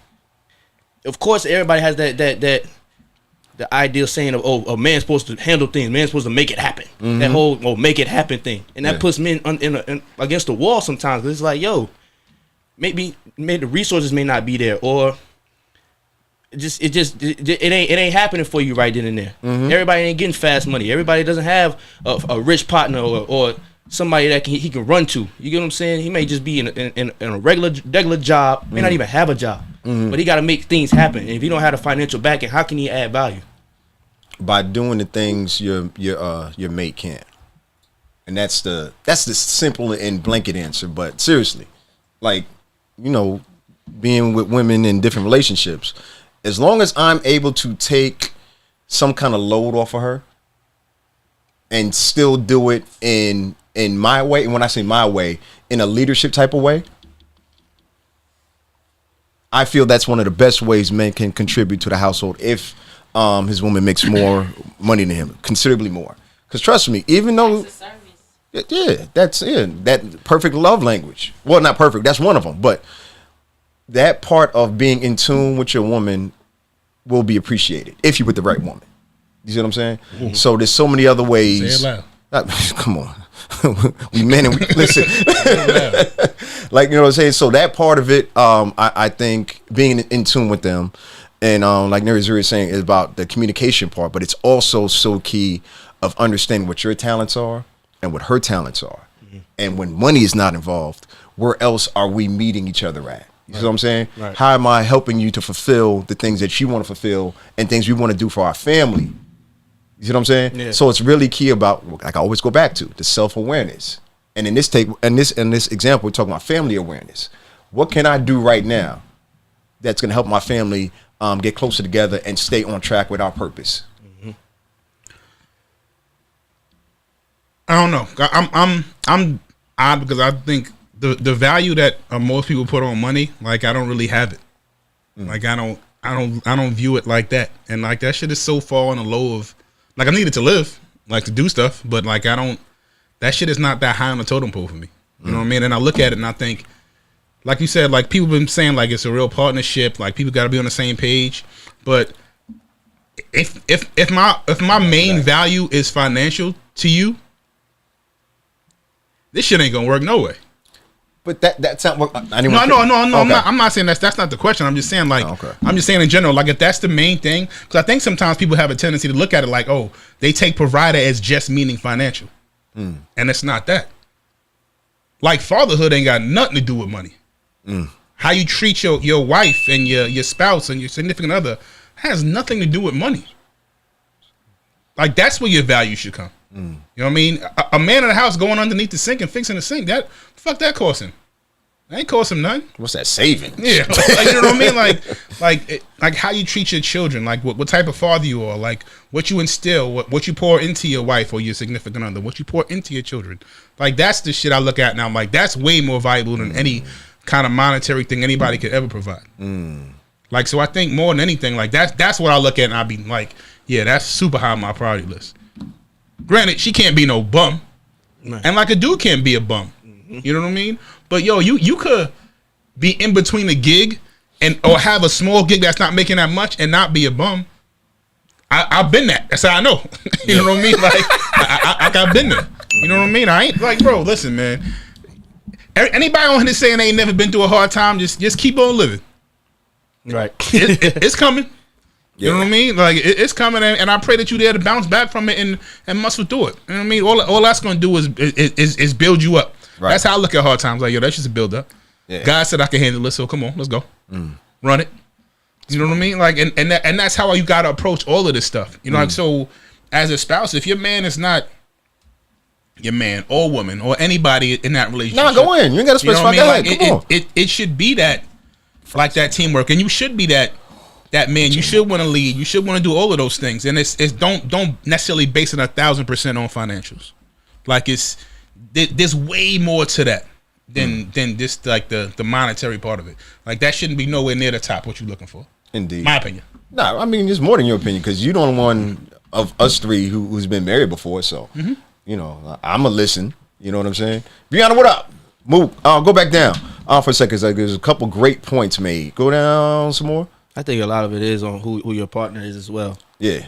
of course everybody has that the ideal saying of, oh, a man's supposed to handle things, man's supposed to make it happen. That whole make it happen thing, and that puts men in against the wall sometimes. It's like, yo, maybe the resources may not be there, or it ain't happening for you right then and there. Everybody ain't getting fast money. Everybody doesn't have a rich partner or somebody that he can run to. You get what I'm saying? He may just be in a regular job, may not even have a job, but he got to make things happen. And if he don't have the financial backing, how can he add value? By doing the things your mate can't. And that's the simple and blanket answer. But seriously, like, you know, being with women in different relationships, as long as I'm able to take some kind of load off of her and still do it in my way, and when I say my way, in a leadership type of way, I feel that's one of the best ways men can contribute to the household if his woman makes more money than him, considerably more. Because trust me, even though, that's that perfect love language. Well, not perfect, that's one of them, but that part of being in tune with your woman will be appreciated if you're with the right woman. You see what I'm saying? So there's so many other ways. Say it loud. Come on. We men and we listen. Like, you know what I'm saying? So that part of it, I think being in tune with them, and like Neri Zuri is saying, is about the communication part, but it's also so key of understanding what your talents are and what her talents are. And when money is not involved, where else are we meeting each other at? You see what I'm saying? Right. How am I helping you to fulfill the things that you want to fulfill and things we want to do for our family? You see what I'm saying? Yeah. So it's really key about, like I always go back to, the self-awareness. And in this example, we're talking about family awareness. What can I do right now that's going to help my family get closer together and stay on track with our purpose? I don't know. I'm odd because I think the value that most people put on money, like, I don't really have it. Like, I don't view it like that. And like, that shit is so far on the low of, like, I need it to live, like, to do stuff, but like, that shit is not that high on the totem pole for me. You know what I mean? And I look at it and I think, like you said, like, people been saying like it's a real partnership, like people got to be on the same page. But if my main value is financial to you, this shit ain't gonna work no way. But that's not what No. Okay. I'm not saying that's not the question. I'm just saying, like, I'm just saying in general, like, if that's the main thing, because I think sometimes people have a tendency to look at it like, oh, they take provider as just meaning financial, and it's not that. Like, fatherhood ain't got nothing to do with money. How you treat your wife and your spouse and your significant other has nothing to do with money. Like, that's where your value should come. You know what I mean? A man in the house going underneath the sink and fixing the sink, that cost him. That ain't cost him nothing. What's that saving? Yeah, like, you know what I mean? Like how you treat your children, like what type of father you are, like what you instill, what you pour into your wife or your significant other, what you pour into your children. Like, that's the shit I look at now. I'm like, that's way more valuable than any kind of monetary thing anybody could ever provide. Like, so I think more than anything, like, that's what I look at, and I be like, yeah, that's super high on my priority list. Granted, she can't be no bum, and like, a dude can't be a bum. You know what I mean? But yo, you could be in between a gig or have a small gig that's not making that much and not be a bum. I've been that. That's how I know. You know what I mean? Like, I've been there. You know what I mean? I ain't like, bro. Listen, man. Anybody on here saying they ain't never been through a hard time, just keep on living. Right. It's coming. You know what I mean? Like, it's coming, and I pray that you're there to bounce back from it and muscle through it. You know what I mean? All that's gonna do is build you up. Right. That's how I look at hard times. Like, yo, that's just a build up. Yeah. God said I can handle it, so come on, let's go. Run it. You know what I mean? Like, and that's how you gotta approach all of this stuff. You know, like, so as a spouse, if your man is not your man or woman or anybody in that relationship, no, go in. You ain't gotta specify. You know what I mean? Like, it should be that, like, that teamwork, and you should be that that man, you should want to lead. You should want to do all of those things, and it's don't necessarily base it 1,000% on financials. Like there's way more to that than just like the monetary part of it. Like that shouldn't be nowhere near the top. What you're looking for, indeed. My opinion. No, I mean it's more than your opinion because you're the only one of us three who's been married before. So you know, I'm a listen. You know what I'm saying? Brianna, what up? Move. Go back down for a second. Like, there's a couple great points made. Go down some more. I think a lot of it is on who your partner is as well. Yeah.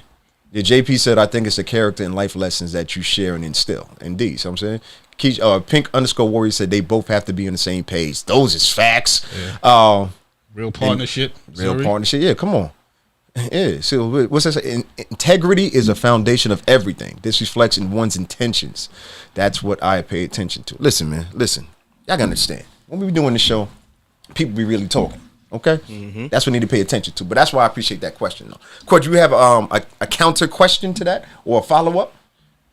JP said, I think it's the character and life lessons that you share and instill. Indeed. So I'm saying, Pink_Warrior said they both have to be on the same page. Those is facts. Yeah. Real partnership. Real partnership. Yeah, come on. Yeah. So what's that say? Integrity is a foundation of everything. This reflects in one's intentions. That's what I pay attention to. Listen, man. Listen. Y'all gotta understand. When we be doing the show, people be really talking. Okay, that's what we need to pay attention to. But that's why I appreciate that question, though. Court, you have a counter question to that or a follow up?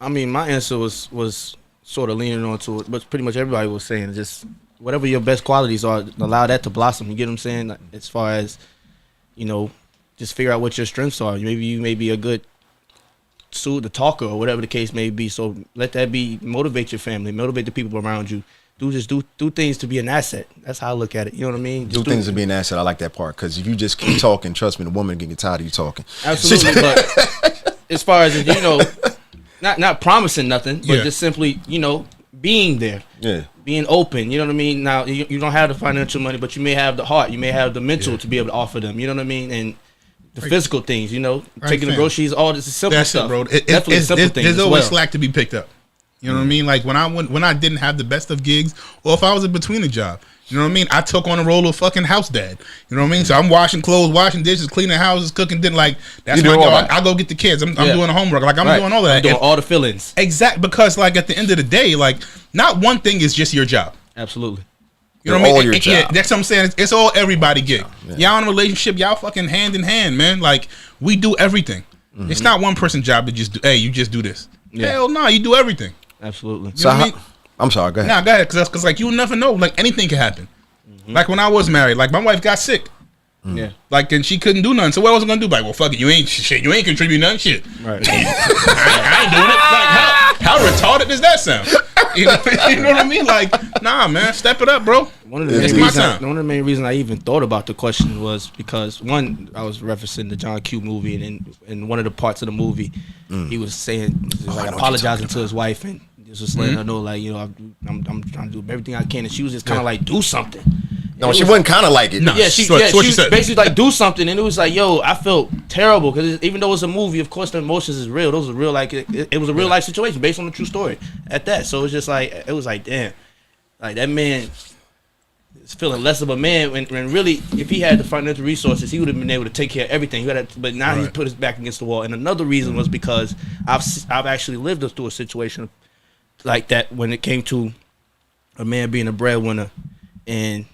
I mean, my answer was sort of leaning onto it, but pretty much everybody was saying just whatever your best qualities are, allow that to blossom. You get what I'm saying? As far as, you know, just figure out what your strengths are. Maybe you may be a good the talker or whatever the case may be. So let that be motivate your family, motivate the people around you. Do things to be an asset. That's how I look at it. You know what I mean? Do things to be an asset. I like that part because if you just keep talking, trust me, the woman can get tired of you talking. Absolutely. But as far as, you know, not promising nothing, but just simply, you know, being there. Yeah. Being open. You know what I mean? Now you don't have the financial money, but you may have the heart. You may have the mental to be able to offer them. You know what I mean? And the physical things. You know, taking the groceries, all this is simple stuff. It, bro. Definitely simple things. There's always slack to be picked up. You know what I mean? Like when I didn't have the best of gigs, or if I was in between a job, you know what I mean? I took on the role of fucking house dad. You know what I mean? So I'm washing clothes, washing dishes, cleaning houses, cooking dinner. Like that's my job. I go get the kids. I'm doing the homework. Like I'm doing all of that. I'm doing all the fillings. Exactly, because like at the end of the day, like not one thing is just your job. Absolutely. You know what I mean? Your job. Yeah, that's what I'm saying. It's all everybody gig. Yeah. Y'all in a relationship, y'all fucking hand in hand, man. Like we do everything. It's not one person's job to just do. Hey, you just do this. Yeah. Hell no, you do everything. Absolutely. So I'm sorry. Go ahead. Nah, go ahead. Because like you'll never know. Like anything can happen. Like when I was married, like my wife got sick. Yeah. Like and she couldn't do nothing. So what was I gonna do? Like, well, fuck it. You ain't contributing nothing. Shit. Right. I ain't doing it. Like how retarded does that sound? You know what I mean? Like, nah, man, step it up, bro. One of the main reasons I even thought about the question was because one, I was referencing the John Q movie, and in one of the parts of the movie, he was saying like apologizing to his wife and just letting her know, like, you know, I'm trying to do everything I can, and she was just kind of like, do something. No, she wasn't kind of like it. No, she basically like, do something, and it was like, yo, I felt terrible because even though it's a movie, of course the emotions is real. Those are real, like it was a real life situation based on a true story at that. So it's just like it was like, damn, like that man is feeling less of a man when really, if he had the financial resources, he would have been able to take care of everything. But now he's put his back against the wall. And another reason was because I've actually lived through a situation like that when it came to a man being a breadwinner, and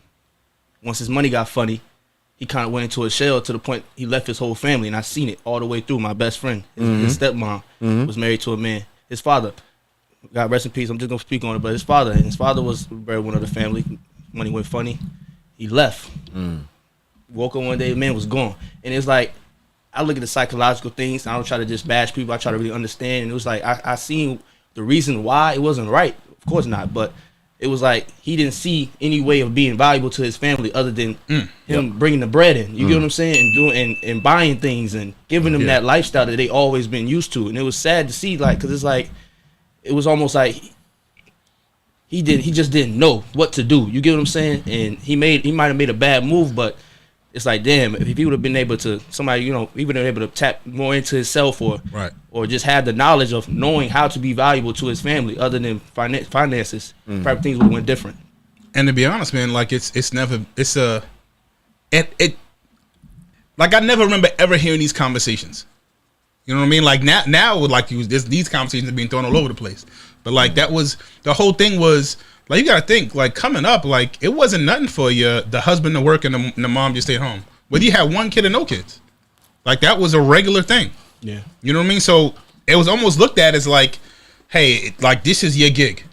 once his money got funny, he kind of went into a shell to the point he left his whole family. And I seen it all the way through. My best friend, his stepmom, was married to a man. His father, God rest in peace, I'm just going to speak on it, but his father was the breadwinner of the family. Money went funny. He left. Woke up one day, the man was gone. And it's like, I look at the psychological things. I don't try to just bash people. I try to really understand. And it was like, I seen the reason why it wasn't right. Of course not, but it was like he didn't see any way of being valuable to his family other than him bringing the bread in. You get what I'm saying? And doing and buying things and giving them that lifestyle that they always been used to. And it was sad to see, like, because it's like it was almost like he just didn't know what to do. You get what I'm saying? And he might have made a bad move, but it's like, damn, if he would have been able to, somebody, you know, he would have been able to tap more into himself or just have the knowledge of knowing how to be valuable to his family other than finances, probably things would have went different. And to be honest, man, like like I never remember ever hearing these conversations. You know what I mean? Like now like these conversations are being thrown all over the place. But like that was, the whole thing was, like, you gotta think, like, coming up, like, it wasn't nothing for the husband to work and the mom just stayed home. Whether you had one kid or no kids, like, that was a regular thing. Yeah, you know what I mean. So it was almost looked at as like, hey, like, this is your gig.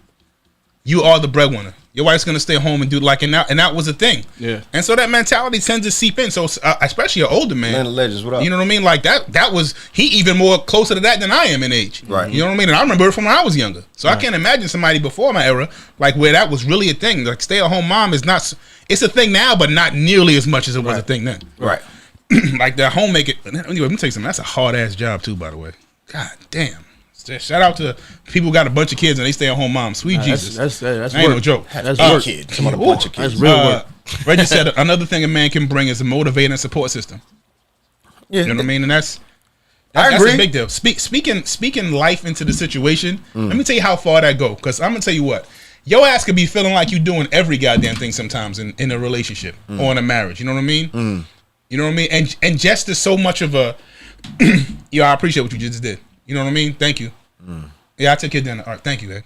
you are the breadwinner. Your wife's gonna stay home and do and that was a thing. Yeah. And so that mentality tends to seep in. So especially an older man. Man of Legends, what up? You know what I mean? Like that was he even more closer to that than I am in age. Right. You know what I mean? And I remember it from when I was younger. So I can't imagine somebody before my era like where that was really a thing. Like stay at home mom is not. It's a thing now, but not nearly as much as it was a thing then. Right. Like the homemaker. Anyway, let me tell you something. That's a hard ass job too, by the way. God damn. Shout out to people who got a bunch of kids and they stay at home moms. Sweet Jesus. That's ain't no joke. That's work. Kids. Some of a bunch of kids. That's real work. Reggie said another thing a man can bring is a motivating support system. Yeah. You know what I mean? And that's I agree. a big deal. Speaking life into the situation. Let me tell you how far that go. Because I'm gonna tell you what, your ass could be feeling like you doing every goddamn thing sometimes in a relationship or in a marriage. You know what I mean? You know what I mean? And just is so much of a yo, I appreciate what you just did. You know what I mean? Thank you. Yeah, I took your dinner. All right, thank you, man.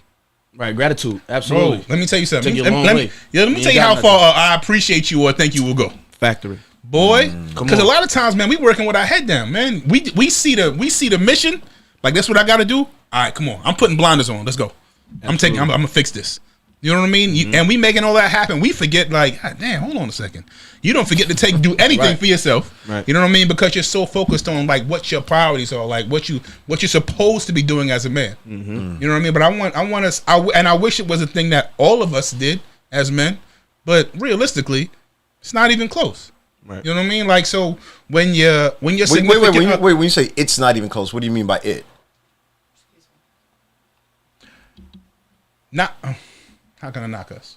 Right, gratitude. Absolutely. Bro, let me tell you something. Take you a long Let way. me tell you how far I appreciate you or thank you will go. Factory. Boy, because a lot of times, man, we working with our head down, man. We see the mission. Like that's what I got to do. All right, come on. I'm putting blinders on. Let's go. Absolutely. I'm gonna fix this. You know what I mean? And we making all that happen. We forget, like, God, damn, hold on a second. You don't forget to do anything for yourself. Right. You know what I mean? Because you're so focused on like what your priorities are, like what you're supposed to be doing as a man. You know what I mean? But I want us. I wish it was a thing that all of us did as men. But realistically, it's not even close. Right. You know what I mean? Like so when you're Wait, when you say it's not even close, what do you mean by it? Not. How can I knock us?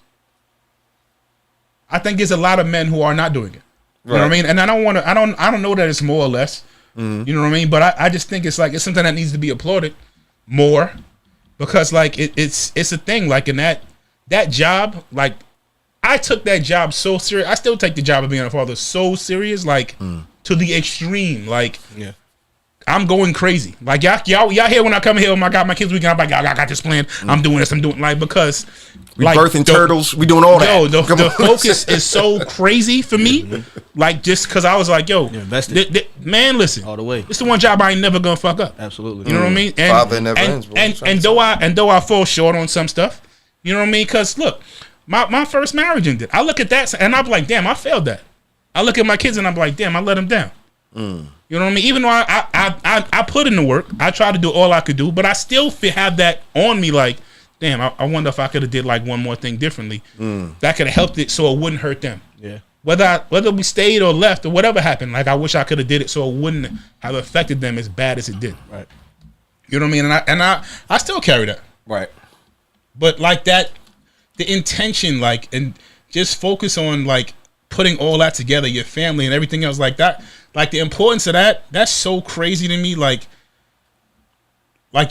I think there's a lot of men who are not doing it. You know what I mean? And I don't know that it's more or less. You know what I mean? But I just think it's something that needs to be applauded more because like it's a thing. Like in that job, like I took that job so serious. I still take the job of being a father so serious, like to the extreme. Like I'm going crazy. Like y'all here when I come here, I got my kids weekend. I'm like, I got this plan. I'm doing this. I'm doing like because we like birthing turtles. We doing all that. Yo, the focus is so crazy for me. Like just because I was like, yo, man, listen, all the way. It's the one job I ain't never gonna fuck up. Absolutely. You know what I mean? And, Father never ends. And though I fall short on some stuff, you know what I mean? Because look, my first marriage ended. I look at that and I'm like, damn, I failed that. I look at my kids and I'm like, damn, I let them down. You know what I mean? Even though I put in the work, I tried to do all I could do, but I still have that on me. Like, damn, I wonder if I could have did like one more thing differently that could have helped it so it wouldn't hurt them. Yeah. Whether we stayed or left or whatever happened, like I wish I could have did it so it wouldn't have affected them as bad as it did. Right. You know what I mean? And I still carry that. Right. But like that, the intention, like, and just focus on like putting all that together, your family and everything else like that. Like the importance of that's so crazy to me. Like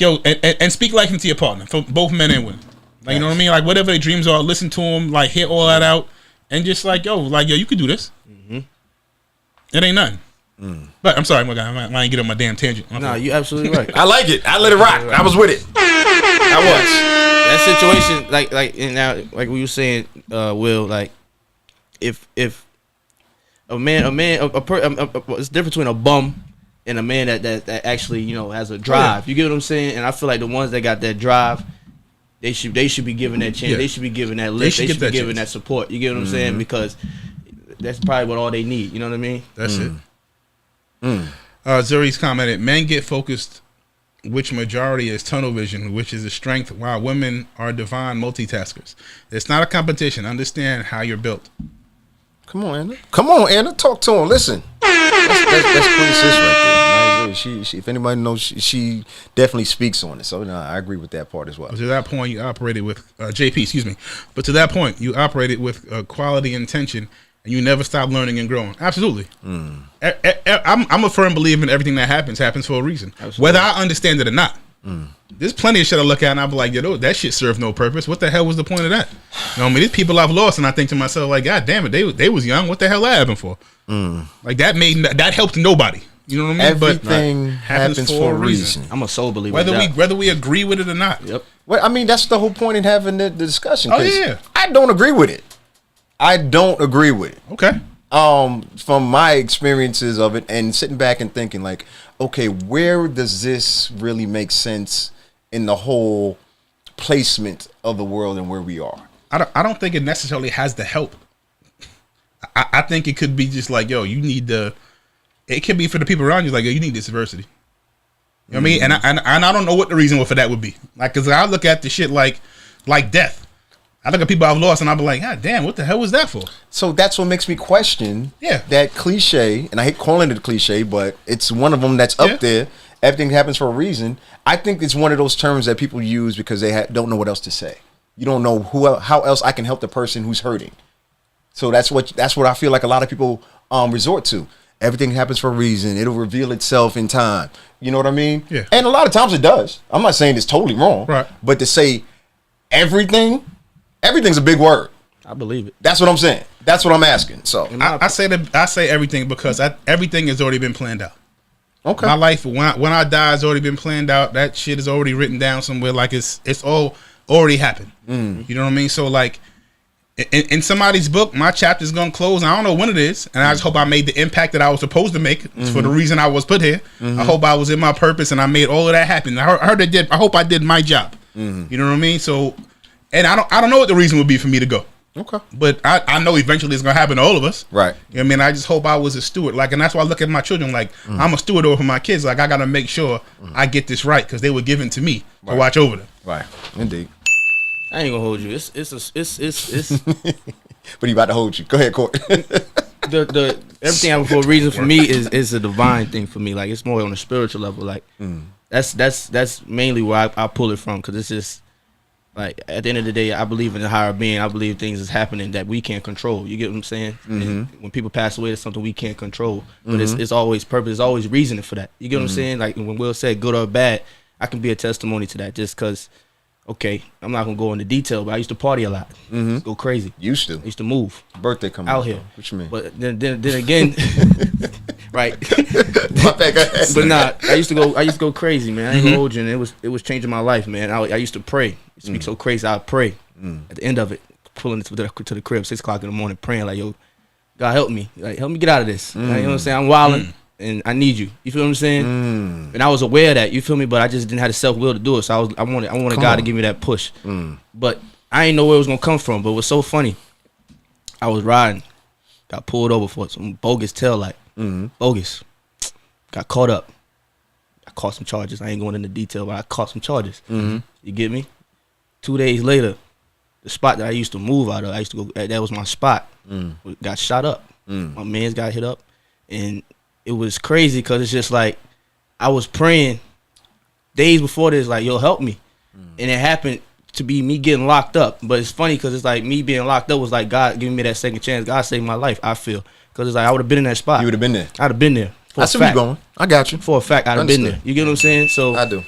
yo, and speak life into your partner for both men and women. Like you know what I mean? Like whatever their dreams are, listen to them. Like hear all that out, and just like yo, you could do this. It ain't nothing. But I'm sorry, my guy, I ain't get on my damn tangent. No, you absolutely right. I like it. I let it rock. I was with it. I was. That situation, like and now, like we were saying, Will, like if it's different between a bum and a man that actually, you know, has a drive. You get what I'm saying? And I feel like the ones that got that drive, they should be given that chance. Yeah. They should be given that lift. They should be given that support. You get what I'm saying? Because that's probably what all they need. You know what I mean? That's it. Zuri's commented, men get focused, which majority is tunnel vision, which is a strength, while women are divine multitaskers. It's not a competition. Understand how you're built. Come on, Anna. Talk to him. Listen. That's Queen Sis right there. She if anybody knows, she definitely speaks on it. So I agree with that part as well. But to that point, you operated with JP. Excuse me. But to that point, you operated with quality intention, and you never stop learning and growing. Absolutely. I'm a firm believer in everything that happens for a reason, absolutely. Whether I understand it or not. There's plenty of shit I look at and I'll be like, yo, that shit served no purpose. What the hell was the point of that? You know what I mean? These people I've lost, and I think to myself, like, God damn it, they was young. What the hell that happened for? Like that helped nobody. You know what I mean? Everything happens for a reason. I'm a soul believer. Whether we agree with it or not. Yep. Well, I mean, that's the whole point in having the discussion. Oh yeah. I don't agree with it. Okay. From my experiences of it and sitting back and thinking like, okay, where does this really make sense in the whole placement of the world and where we are. I don't think it necessarily has the help. I think it could be just like, yo, you need the. It could be for the people around you, like, yo, you need this diversity. You know what I mean? And I don't know what the reason for that would be. Like, because I look at the shit like death. I look at people I've lost and I'll be like, God damn, what the hell was that for? So that's what makes me question Yeah. that cliche, and I hate calling it a cliche, but it's one of them that's up there. Everything happens for a reason. I think it's one of those terms that people use because they don't know what else to say. You don't know how else I can help the person who's hurting. So that's what I feel like a lot of people resort to. Everything happens for a reason. It'll reveal itself in time. You know what I mean? Yeah. And a lot of times it does. I'm not saying it's totally wrong. Right. But to say everything's a big word. I believe it. That's what I'm saying. That's what I'm asking. So I say everything because everything has already been planned out. okay. My life, when I die, has already been planned out. That shit is already written down somewhere. Like it's all already happened. You know what I mean? So like, in somebody's book, my chapter's gonna close. I don't know when it is, and I just hope I made the impact that I was supposed to make for the reason I was put here. I hope I was in my purpose and I made all of that happen. I heard I did. I hope I did my job. You know what I mean? So, and I don't know what the reason would be for me to go. Okay. But I know eventually it's gonna happen to all of us. Right. You know what I mean? I just hope I was a steward. Like, and that's why I look at my children like I'm a steward over my kids. Like, I gotta make sure I get this right because they were given to me to watch over them. Right. Indeed. I ain't gonna hold you. It's But he about to hold you. Go ahead, Court. the everything happens for a reason for me is a divine thing for me. Like, it's more on a spiritual level. Like, that's mainly where I pull it from, because it's just like, at the end of the day, I believe in a higher being. I believe things is happening that we can't control. You get what I'm saying? And when people pass away, it's something we can't control. But it's always purpose. It's always reasoning for that. You get what I'm saying? Like, when Will said good or bad, I can be a testimony to that, just because. Okay, I'm not gonna go into detail, but I used to party a lot. Go crazy. Used to. I used to move. Birthday coming out here. What you mean? But then again, right? My bad, go ahead. But nah, I used to go crazy, man. I ain't gonna hold you, and it was changing my life, man. I used to pray. It speak so crazy. I'd pray at the end of it, pulling it to the crib, 6 o'clock in the morning, praying like, yo, God help me, like, help me get out of this. Like, you know what I'm saying? I'm wilding. And I need you. You feel what I'm saying? And I was aware of that. You feel me? But I just didn't have the self will to do it. So I wanted God to give me that push. But I ain't know where it was gonna come from. But it was so funny. I was riding, got pulled over for some bogus tail light. Bogus. Got caught up. I caught some charges. I ain't going into detail, but I caught some charges. You get me? 2 days later, the spot that I used to move out of, I used to go. That was my spot. Got shot up. My man's got hit up, and it was crazy because it's just like I was praying days before this, like, yo, help me. And it happened to be me getting locked up. But it's funny because it's like me being locked up was like God giving me that second chance. God saved my life, I feel. Because it's like I would have been in that spot. You would have been there. I'd have been there. I see where you're going. I got you. For a fact, I'd have been there. You get what I'm saying? So I do.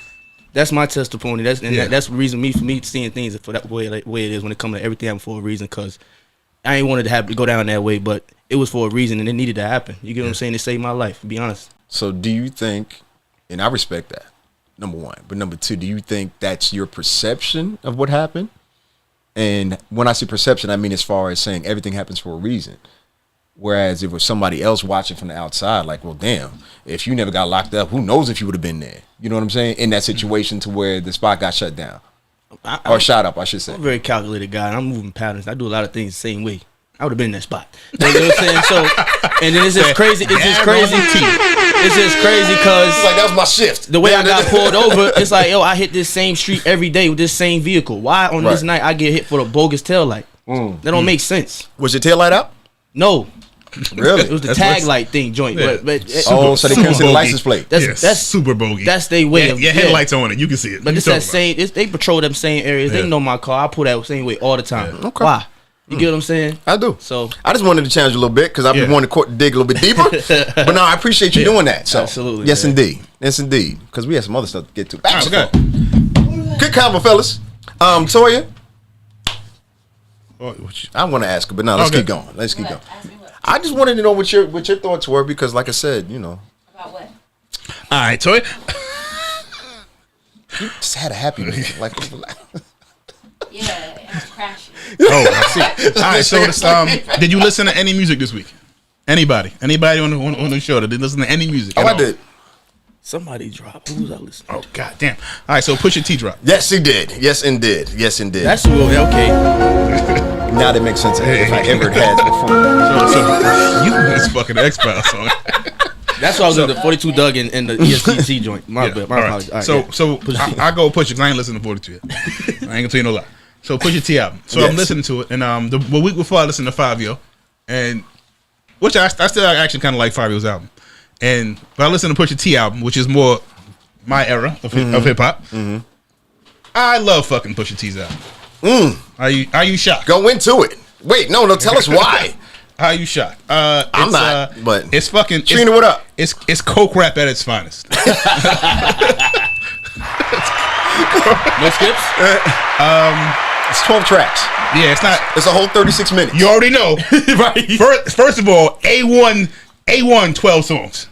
That's my testimony. That's the reason for me seeing things for that way it is when it comes to everything happened for a reason. Because I ain't wanted to have to go down that way, but it was for a reason and it needed to happen. You get what I'm saying? It saved my life, to be honest. So do you think, and I respect that, number one, but number two, do you think that's your perception of what happened? And when I say perception, I mean as far as saying everything happens for a reason. Whereas if it was somebody else watching from the outside, like, well, damn, if you never got locked up, who knows if you would have been there? You know what I'm saying? In that situation to where the spot got shut down. Or shot up, I should say. I'm a very calculated guy. I'm moving patterns. I do a lot of things the same way. I would have been in that spot. You know what I'm saying? So, and then it's just crazy. It's just crazy. It's just crazy because like that was my shift. The way I got pulled over, it's like, yo, I hit this same street every day with this same vehicle. Why on this night I get hit for the bogus tail light? That don't make sense. Was your tail light out? No. Really? It was the tag light thing joint. Yeah. But so they couldn't see the license plate. That's super bogey. That's their way of headlights on it. You can see it. But it's that same. They patrol them same areas. They know my car. I pull that same way all the time. Yeah. Okay. Why? You get what I'm saying? I do. So I just wanted to challenge you a little bit because I've been wanting to dig a little bit deeper. But no, I appreciate you doing that. So absolutely. Yes, man. indeed. Yes, indeed. Because we have some other stuff to get to. Okay. Good convo, fellas. Toya. I want to ask her, but no, let's keep going. Let's keep going. I just wanted to know what your thoughts were because, like I said, you know. About what? All right, Toya. You just had a happy mood. Like, Yeah, I'm crashing. Oh, I see. All right, so this, did you listen to any music this week? Anybody on the show that did listen to any music? Oh, I did. Somebody dropped. Who was I listening? Oh god damn! All right, so Pusha T drop. Yes, he did. Yes, indeed. Yes, indeed. That's okay. Now that makes sense if I ever had before. So you this fucking X-Files song. That's why I was in the 42 Doug and the ESTC joint. My apologies. All right, So I go with Pusha because I ain't listening to 42 yet. I ain't gonna tell you no lie. So Pusha T album. So I'm listening to it, and the week before I listened to Fabio, and which I still actually kind of like Fabio's album, but I listened to Pusha T album, which is more my era of hip hop. Mm-hmm. I love fucking Pusha T's album. Are you shocked? Go into it. Wait, no, tell us why. How are you shocked? I'm not, but it's fucking Trina, what up? It's coke rap at its finest. No skips. It's 12 tracks. Yeah, it's not. It's a whole 36 minutes. You already know, Right. First of all, A1 12 songs.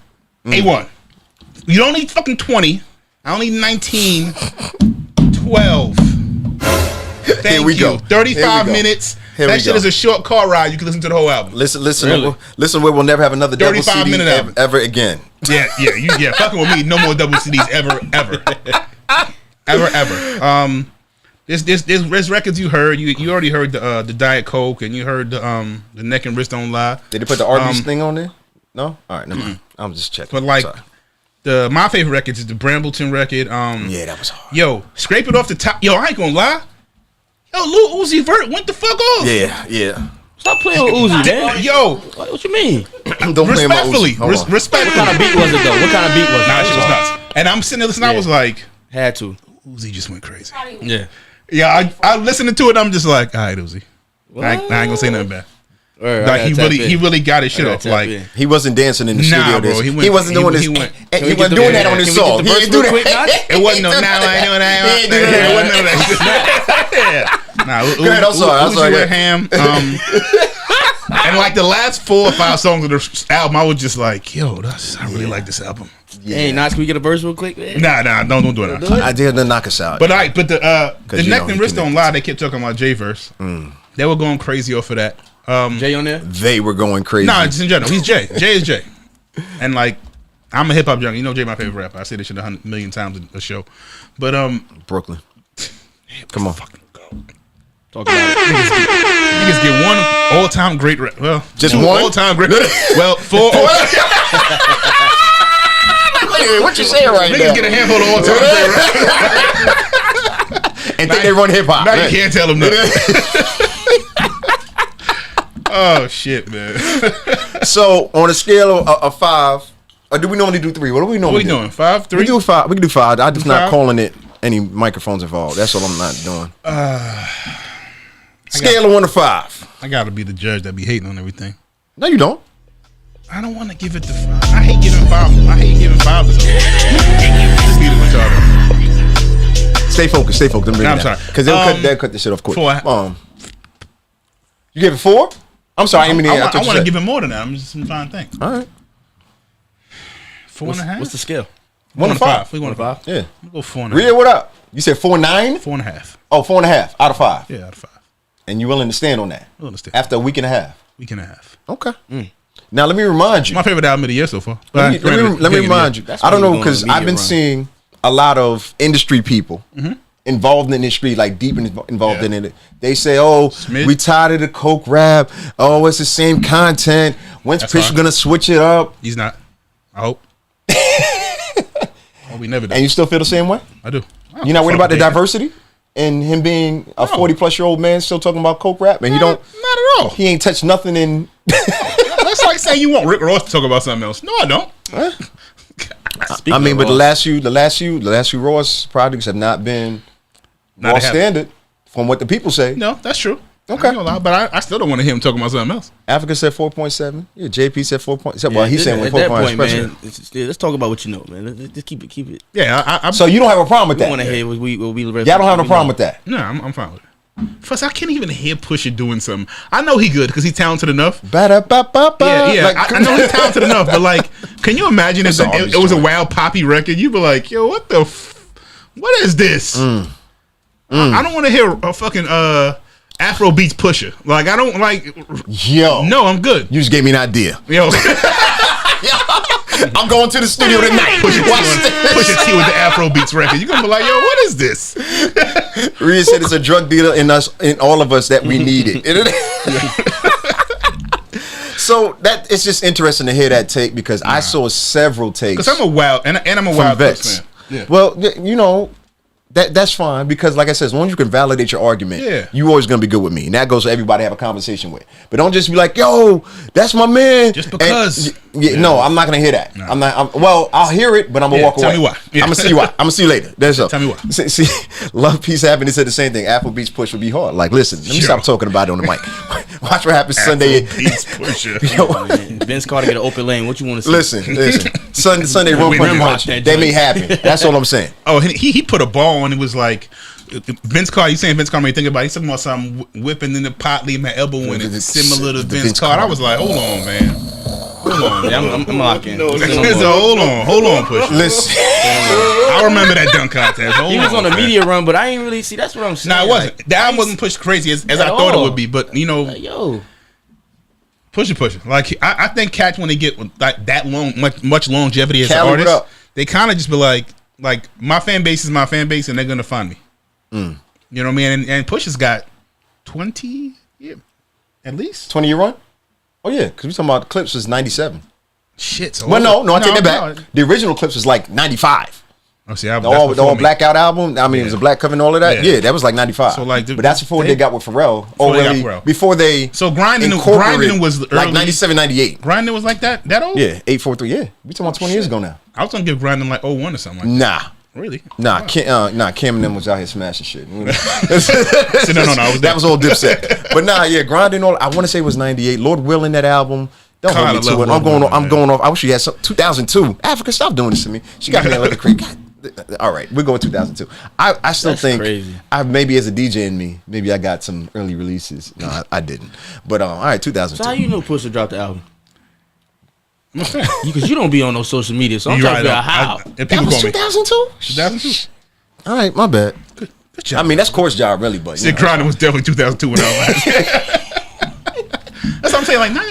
A1. You don't need fucking 20. I don't need 19. 12. Here we go. 35 minutes. That shit is a short car ride. You can listen to the whole album. Listen, Really? listen. We'll never have another double 35 CD minute album. ever again. Yeah. Fucking with me. No more double CDs ever. There's records you heard. You already heard the Diet Coke, and you heard the Neck and Wrist Don't Lie. Did they put the Arby's thing on there? No. All right, never mind. I'm just checking. But like Sorry. my favorite records is the Brambleton record. Yeah, that was hard. Yo, Scrape It Off the Top. Yo, I ain't gonna lie. Yo, Lil Uzi Vert went the fuck off. Yeah. Stop playing with Uzi, man. Yo, What you mean? Don't play my respectfully, Uzi. Hold on. respectfully. What kind of beat was it though? What kind of beat was it? Nah, shit was nuts. And I'm sitting there listening. I was like, Had to. Uzi just went crazy. Yeah. Yeah, I listened to it. I'm just like, all right, Uzi. I ain't gonna say nothing bad. Like he really got his shit off. Like He wasn't dancing in the Nah, studio. bro, He wasn't doing this. He wasn't doing that on his song. He didn't do that. it wasn't no. Now I ain't doing that. It wasn't none of that. Nah, Go ahead, I'm sorry. Uzi Ham. And like the last 4 or 5 songs of the album, I was just like, yo, I really like this album. Hey, Nas, can we get a verse real quick, man? Nah, don't do it. I did the knock us out. But the you Neck know and he Wrist Don't connected. Lie. They kept talking about J verse. They were going crazy off of that. Jay on there? They were going crazy. Nah, just in general. He's Jay. Jay is Jay. And like, I'm a hip hop junkie. You know Jay my favorite rapper. I say this shit 100 million times in a show. But Brooklyn. Come on. fucking go. Talk about it. Niggas get one all-time great rap. Well, Just 2 one? all-time great. Well, 4. Hey, what you saying right Niggas get a handful of all-time great rap. And think they run hip hop. Now you can't tell them nothing. Oh shit, man. So on a scale of 5, or do we normally do 3? What do we What normally we doing? 5, 3? We do 5. We can do 5. I'm just not 5? calling it any microphones involved. That's what I'm not doing. Scale of 1 to 5. I gotta be the judge that be hating on everything. No, you don't. I don't want to give it to 5. I hate giving 5. I hate giving 5 to someone. Just be the retarded. Stay focused. I'm sorry. Because they'll cut this shit off quick. 4. You gave it 4? I'm sorry. I want to give it more than that. I'm just trying to think. All right. 4.5. What's the scale? 1 to 5. We want 5. Yeah. We'll go 4.5. Rhea, what up? You said 4.9? 4.5. Oh, 4.5 out of 5. Yeah, out of 5. And you willing to stand on that? We'll understand. After a week and a half. Week and a half. Okay. Now let me remind you. My favorite album of the year so far. Let me remind you. That's I don't when know you go on because a media I've been run. seeing a lot of industry people involved in the industry, like deep involved in it. They say, "Oh, Smith. we tired of the coke rap. Oh, it's the same content. When's That's Pitch fine. gonna switch it up?" He's not. I hope. We never done. And you still feel the same way? I do. You're not worried about the Fuck diversity and him being a No. 40-plus-year-old man still talking about coke rap, and Not at all. he ain't touched nothing in. That's like saying you want Rick Ross to talk about something else. No, I don't. Speaking I mean, of but Ross, the last few Ross projects have not been Not raw they haven't. standard from what the people say. No, that's true. Okay. I ain't gonna lie, but I still don't want to hear him talking about something else. Africa said 4.7. Yeah, JP said 4.7. yeah, Well, he's saying at 4.7 that point, special. man. Let's talk about what you know, man. Let's keep it. Yeah, I So you don't have a problem with We that? want to hear what we. Y'all don't have no problem with that? no, I'm fine with it. Plus, I can't even hear Pusha doing something. I know he good because he's talented enough. Ba-da-ba-ba-ba. Yeah. Like, I know he's talented enough, but like, can you imagine if That's all it was a wild poppy record? You'd be like, yo, what what is this? I don't want to hear a fucking Afro beats Pusha. Like, I don't like. Yo. No, I'm good. You just gave me an idea. Yo, I'm going to the studio tonight. Push a T with the Afro Beats record. You're gonna be like, yo, what is this? Rhea said it's a drug dealer in all of us that we needed. So that it's just interesting to hear that take because I saw several takes. Because I'm a wild and I'm a wild fan. Yeah. Well, you know. That's fine because, like I said, as long as you can validate your argument, you always gonna be good with me, and that goes to everybody I have a conversation with. But don't just be like, "Yo, that's my man." Just because. No, I'm not gonna hear that. No. Well, I'll hear it, but I'm gonna walk away. Tell me why. I'm gonna see you why. I'm gonna see you later. There's Tell me why. See, Love, Peace, Happiness said the same thing. Afrobeats push would be hard. Like, listen, let me stop talking about it on the mic. Watch what happens Sunday. Vince Carter get an open lane. What you want to see? Listen. Sunday rum punch. They may happen. That's all I'm saying. Oh, he put a ball and it was like Vince Carter. You saying Vince Carter made me think about it. He's talking about something whipping in the pot, leave my elbow in it, similar to Vince Carter. I was like, hold on, man. Hold on. Yeah, I'm locking. Hold on, push. Listen, I remember that dunk contest. He was on a media run, but I ain't really see. That's what I'm saying. No, it wasn't. That wasn't pushed crazy as I thought it would be. But you know, yo, push it. Like I think cats when they get like that long, much longevity as an artist, they kind of just be like my fan base is my fan base, and they're gonna find me. You know what I mean? And Push has got 20, at least 20-year run. Oh yeah, because we talking about Clips was 97. Shit. So well, no, I take that back. No. The original Clips was like 95. Oh, see, the all blackout album. I mean, it was a black cover and all of that. Yeah, that was like 95. So like, but that's before they got with Pharrell. Before they. So grinding was early, like 97, 98. Grinding was like that old. Yeah, 843. Yeah, we talking about 20 years ago now. I was gonna give grinding like 01 or something. Like that. Nah. Really? Nah, Kim and them was out here smashing shit. No, that was all Dipset. But nah, grinding all. I want to say it was 98. Lord Will in that album. Don't hold me to it. I'm going off. I wish she had some 2002. Africa, stop doing this to me. She got me like a creep. All right, we're going 2002. I still think crazy. Maybe as a DJ in me, maybe I got some early releases. No, I didn't. But all right, 2002. So how you know Pusha dropped the album? Because you don't be on no social media, so I'm trying to figure out how. That was 2002? 2002. All right, my bad. Good job. I mean, that's Course Job, really, but Sick Grinding was definitely 2002 when I was That's what I'm saying. Like, nah.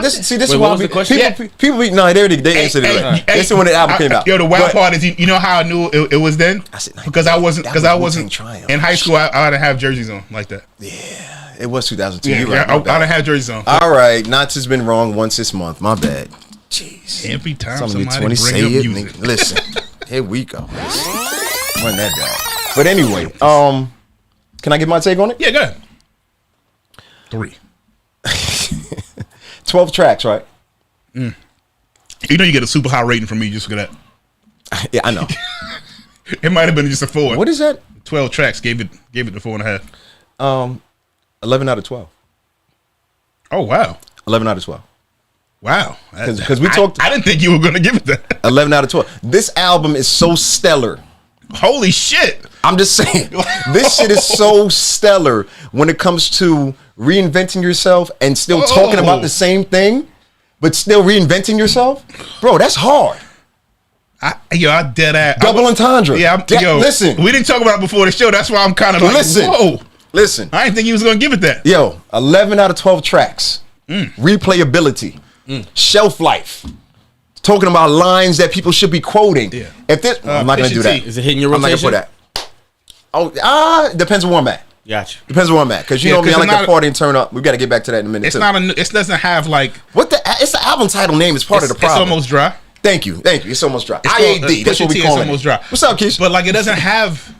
This is why the question. People they answered it. They said when the album came out. Yo, the wild part is, you know how I knew it was then? Because I wasn't in high school. I didn't have jerseys on like that. Yeah, it was 2002. I didn't have jerseys on. All right, Knots has been wrong once this month. My bad. Jeez. Every time somebody bring up music. Listen, here we go. Run that down. But anyway, can I get my take on it? Yeah, go ahead. 3. 12 tracks, right? You know you get a super high rating from me just for that. Yeah, I know. It might have been just a 4. What is that? 12 tracks gave it the 4.5. 11 out of 12. Oh wow. 11 out of 12. Wow. Because we talked. I didn't think you were going to give it that. 11 out of 12. This album is so stellar. Holy shit. I'm just saying. This shit is so stellar when it comes to reinventing yourself and still talking about the same thing, but still reinventing yourself. Bro, that's hard. I dead ass. Double entendre. Yeah, listen. We didn't talk about it before the show. That's why I'm kind of like, whoa. Listen. I didn't think he was going to give it that. Yo, 11 out of 12 tracks. Replayability. Shelf life. Talking about lines that people should be quoting. Yeah. If this, I'm not gonna do that. Is it hitting your rotation? I'm not gonna put that. Depends on where I'm at. Gotcha. Depends on where I'm at. Because you know me, I like to party and turn up. We got to get back to that in a minute. It doesn't have like it's the album title name is part of the problem. It's almost dry. Thank you. It's almost dry. IAD. That's what we call it. Almost dry. What's up, Keith? But like it doesn't have.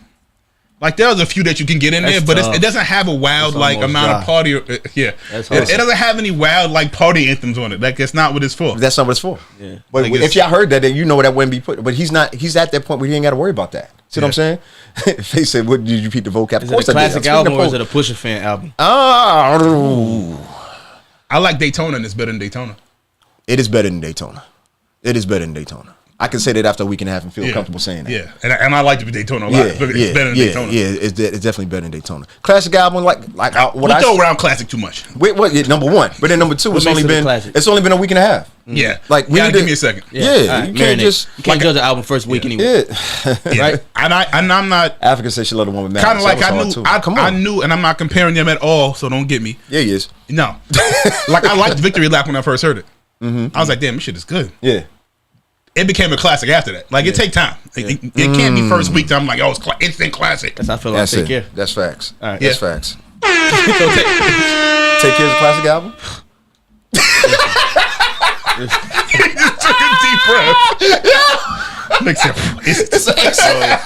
Like there's a few that you can get in there, but it doesn't have a wild like amount of party. It doesn't have any wild like party anthems on it. Like it's not what it's for. That's not what it's for. Yeah. But like if y'all heard that, then you know that wouldn't be put. But he's not. He's at that point where he ain't got to worry about that. See what I'm saying? If they said, "What did you repeat the vocab?" Is it a classic album or is it a Pusha fan album? I like Daytona, and it's better than Daytona. It is better than Daytona. It is better than Daytona. I can say that after a week and a half and feel comfortable saying that. Yeah, and I like the Daytona a lot. It's better than Daytona. Yeah, it's definitely better than Daytona. Classic album, what we throw around classic too much. Wait, number one, but then number two, it's only been a week and a half. Yeah, like give me a second. Yeah, you can't judge the album first week anyway. Yeah, right. And I'm not. Africa said she loved the one with Matt. Kind of like I knew, and I'm not comparing them at all. So don't get me. Yeah, he is. No, like I liked Victory Lap when I first heard it. I was like, damn, this shit is good. Yeah. it became a classic after that. Like it take time. It can't be first week. I'm like, oh, it's instant classic. That's how I feel like Take Care. That's facts. All right. That's facts. Take Care is a classic album. He just took a deep breath. It's excellent.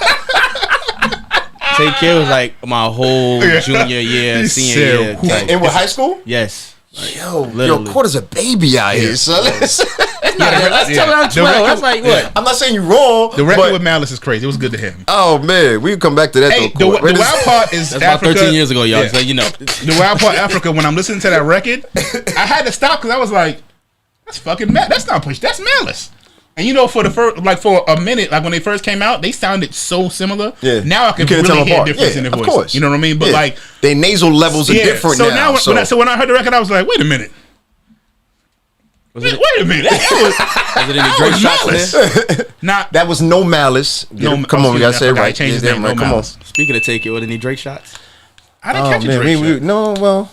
Take Care was like my whole junior year, senior year. And with high school? Yes. Yo, Quarter's a baby out here, son. Let's tell her I'm 12. That's like what? I'm not saying you're wrong. The record with Malice is crazy. It was good to him. Oh man, we can come back to that. Hey, though, the wild part is that's Africa. about 13 years ago, y'all. So you know. The wild part, Africa. When I'm listening to that record, I had to stop because I was like, "That's fucking Malice. That's not Push. That's Malice." And you know, for the first, like for a minute, like when they first came out, they sounded so similar. Yeah. Now I can really hear a difference in their voice. Of course. You know what I mean? But like, their nasal levels are different now. So when I heard the record, I was like, wait a minute. Wait a minute. Was it any Drake shots? Nah, that was no Malice. Come on, we gotta say it right. Change his name. No come Malice. on. Speaking of Take It, were there any Drake shots? I didn't catch a Drake shot. No, well,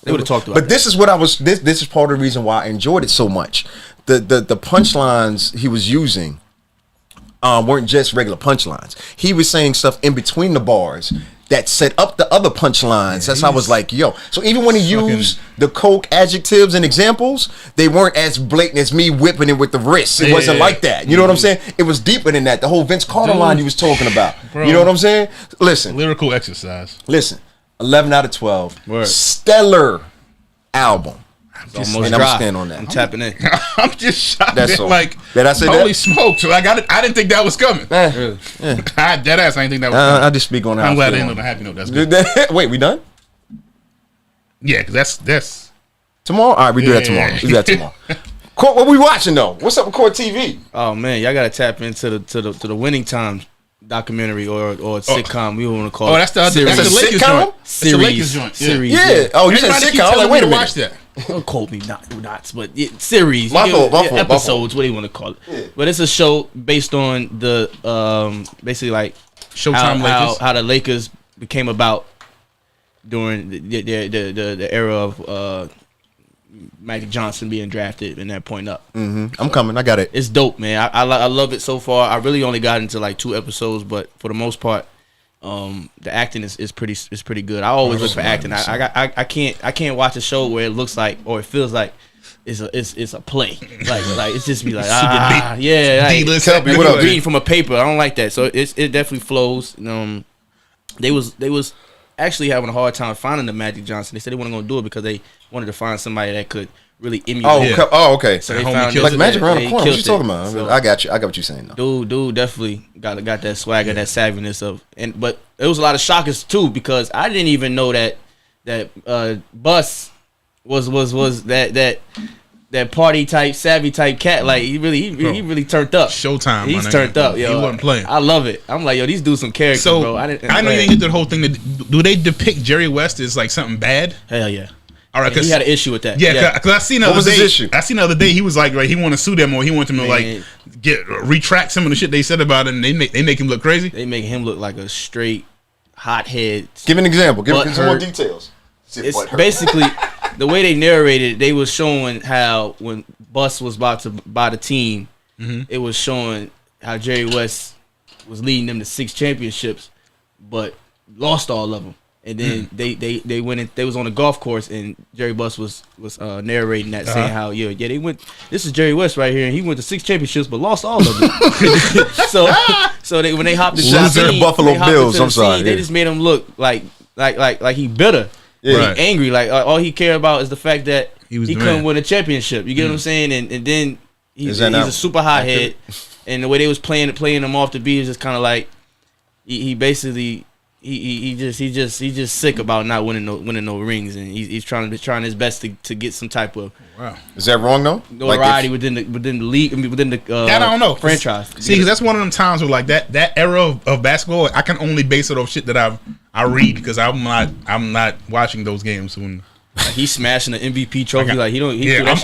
they would have talked about. But this is what I was. This is part of the reason why I enjoyed it so much. The punchlines he was using weren't just regular punchlines. He was saying stuff in between the bars that set up the other punchlines. That's how I was like, yo. So even when he used the coke adjectives and examples, they weren't as blatant as me whipping it with the wrist. It wasn't like that. You know what I'm saying? It was deeper than that. The whole Vince Carter line you was talking about. Bro, you know what I'm saying? Listen. Lyrical exercise. Listen. 11 out of 12. Word. Stellar album. And I'm stand on that. I'm tapping in. I'm just shocked. That's all. Like, did I say holy that? smokes! Like I didn't think that was coming. Really? I dead ass. I didn't think that was coming. I just speak on that. I'm glad I ended on a happy note. That's good. Wait, we done? Yeah, because that's tomorrow. All right, we do that tomorrow. We do that tomorrow. Court, what we watching though? What's up with Court TV? Oh man, y'all gotta tap into the Winning Times documentary or sitcom. We want to call it. Oh, that's the Lakers joint. Series. The Lakers joint. Series. Yeah. Oh, you said sitcom. I was like, wait a minute. Watch that. Don't quote me, not, but series. My fault, episodes. What do you want to call it? Yeah. But it's a show based on the basically like Showtime Lakers. How the Lakers became about during the era of Magic Johnson being drafted and that point up. I'm coming. I got it. It's dope, man. I love it so far. I really only got into like 2 episodes, but for the most part, the acting is pretty good. I always look for acting. I can't watch a show where it looks like or it feels like it's a play. Like it's just be like reading from a paper. I don't like that. So it definitely flows. They was actually having a hard time finding the Magic Johnson. They said they weren't going to do it because they wanted to find somebody that could really emulate. Oh, okay. So they found like Magic around the corner. What you talking about? So, I got you. I got what you're saying though. Dude definitely got that swagger, that savviness of, but there was a lot of shockers too because I didn't even know that Bus was that party type, savvy type cat. Like he really turned up. Showtime. He's turned up, yo. He wasn't playing. I love it. I'm like, yo, these dudes some characters, so, bro. I know you didn't get the whole thing. Do they depict Jerry West as like something bad? Hell yeah. All right, he had an issue with that. Yeah, because I seen the other day. Issue? I seen the other day he was like, he wanted to sue them or he wanted them to like retract some of the shit they said about it, and they make him look crazy. They make him look like a straight hothead. Give an example. Give some more details. It's basically the way they narrated. They was showing how when Bus was about to buy the team, it was showing how Jerry West was leading them to 6 championships, but lost all of them. And then they went in. They was on a golf course, and Jerry West was narrating that, saying how they went. This is Jerry West right here, and he went to 6 championships, but lost all of them. so when they hopped into the Buffalo Bills, I'm sorry, they just made him look like he bitter, right. Angry. Like all he cared about is the fact that he couldn't win a championship. You get what I'm saying? And then he's a super hothead, and the way they was playing him off the beat is just kind of like he basically. He just sick about not winning no rings, and he's trying his best to get some type of. Wow. Is that wrong though? Notoriety within the league, within the I don't know franchise. See, because that's one of them times where like that era of basketball, I can only base it off shit that I read because I'm not watching those games when. He's smashing the MVP trophy. I'm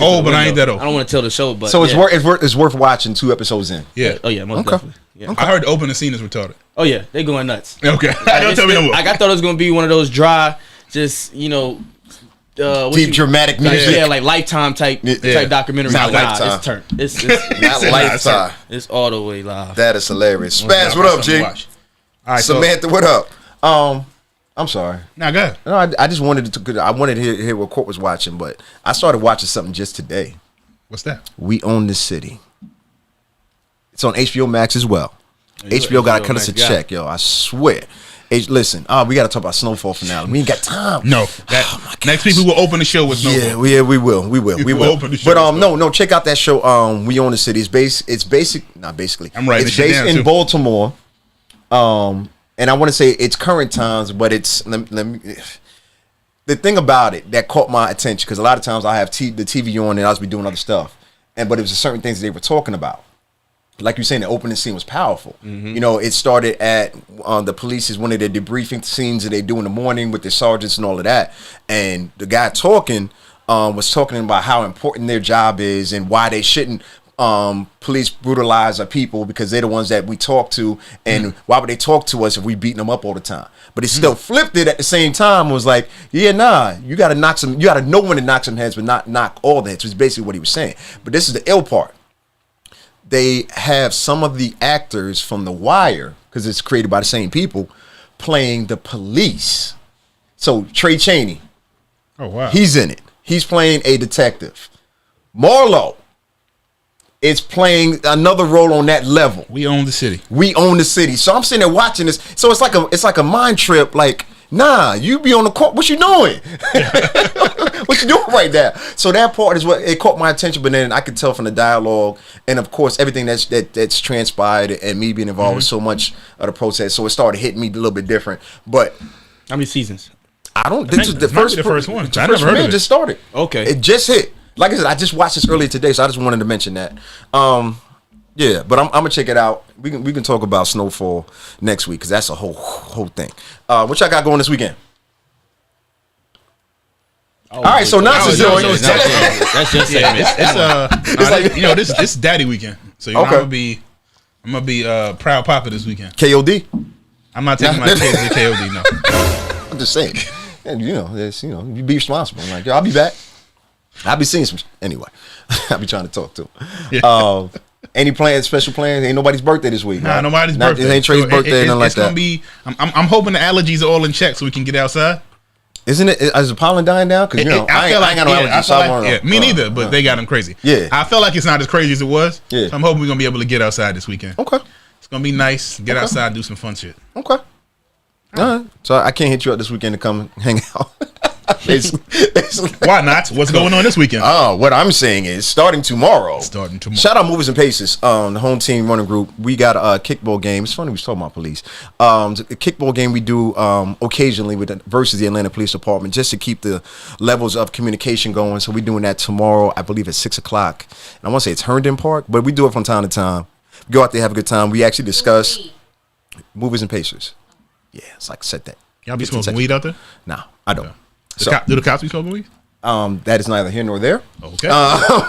old, but I ain't that old. I don't want to tell the show, but so it's worth watching 2 episodes in. Yeah. Oh yeah, most definitely. Yeah. I heard the opening scene is retarded. Oh yeah, they going nuts. Okay, don't tell me no more. I thought it was gonna be one of those dry, just deep dramatic music. Yeah, like Lifetime type documentary. Not Nah, Lifetime. it's turned. It's Not Lifetime. It's all the way live. That is hilarious. Spaz, what up, G? All right, Samantha, what up? I'm sorry. Now go ahead. No, I just wanted to hear what Court was watching, but I started watching something just today. What's that? We Own the City. It's on HBO Max as well. HBO got to cut us a check, yo. I swear. Listen, we got to talk about Snowfall finale. We ain't got time. No, next week we will open the show with Snowfall. Yeah, we will. We will. Open the show but no, check out that show. We Own the City. It's basically. I'm writing It's this shit based down, in too. Baltimore. And I want to say it's current times, but it's let me. The thing about it that caught my attention, because a lot of times I have the TV on and I'll be doing other stuff, but it was certain things they were talking about. Like you're saying, the opening scene was powerful. Mm-hmm. You know, it started at the police is one of the debriefing scenes that they do in the morning with their sergeants and all of that. And the guy talking was talking about how important their job is and why they shouldn't police brutalize our people because they're the ones that we talk to. And why would they talk to us if we beating them up all the time? But he still flipped it at the same time. Was like, you got to knock some. You got to know when to knock some heads, but not knock all the heads. Was basically what he was saying. But this is the ill part. They have some of the actors from The Wire, because it's created by the same people, playing the police. So Trey Chaney, Oh wow, he's in it. He's playing a detective. Marlo is playing another role on that level. we own the city. We Own the City. So I'm sitting there watching this. So it's like a mind trip. Like, nah, you be on the court. What you doing? What you doing right now? So that part is what it caught my attention. But then I could tell from the dialogue and of course everything that's transpired and me being involved with so much of the process. So it started hitting me a little bit different. But How many seasons? I don't. This is the This might be first. the first one. The I first never heard of premiere it. just started. Okay. It just hit. Like I said, I just watched this earlier today, so I just wanted to mention that. Yeah, but I'm gonna check it out. We can talk about Snowfall next week because that's a whole thing. What y'all got going this weekend? All right, so now it's doing. That's just It's like this daddy weekend. So Okay. I'm gonna be proud papa this weekend. KOD. I'm not taking my kids to KOD. No. I'm just saying. And you be responsible. I'm like, yo, I'll be back. I'll be seeing some anyway. I'll be trying to talk to him. Any plans, special plans? Ain't nobody's birthday this week. Nah, right? nobody's birthday. It ain't Trey's So birthday, nothing like it's gonna that. be. I'm hoping the allergies are all in check so we can get outside. Isn't it? Is the pollen dying down? Because I ain't got no allergies. So I wanna know. me neither. But they got them crazy. Yeah. I feel like it's not as crazy as it was. Yeah. So I'm hoping we're gonna be able to get outside this weekend. Okay. It's gonna be nice. Get outside, do some fun shit. Okay. All right. So I can't hit you up this weekend to come hang out. Basically. Why not? What's going on this weekend? What I'm saying is starting tomorrow. Shout out Movers and Paces, the home team running group. We got a kickball game. It's funny we was talking about police. The kickball game we do occasionally versus the Atlanta Police Department just to keep the levels of communication going. So we're doing that tomorrow, I believe at 6:00. And I want to say it's Herndon Park, but we do it from time to time. Go out there, have a good time. We actually discuss Movers and Pacers. Yeah, it's like said that. Y'all be 15 smoking seconds. weed out there? No, I don't. Do the cops be smoking weed? That is neither here nor there. Okay.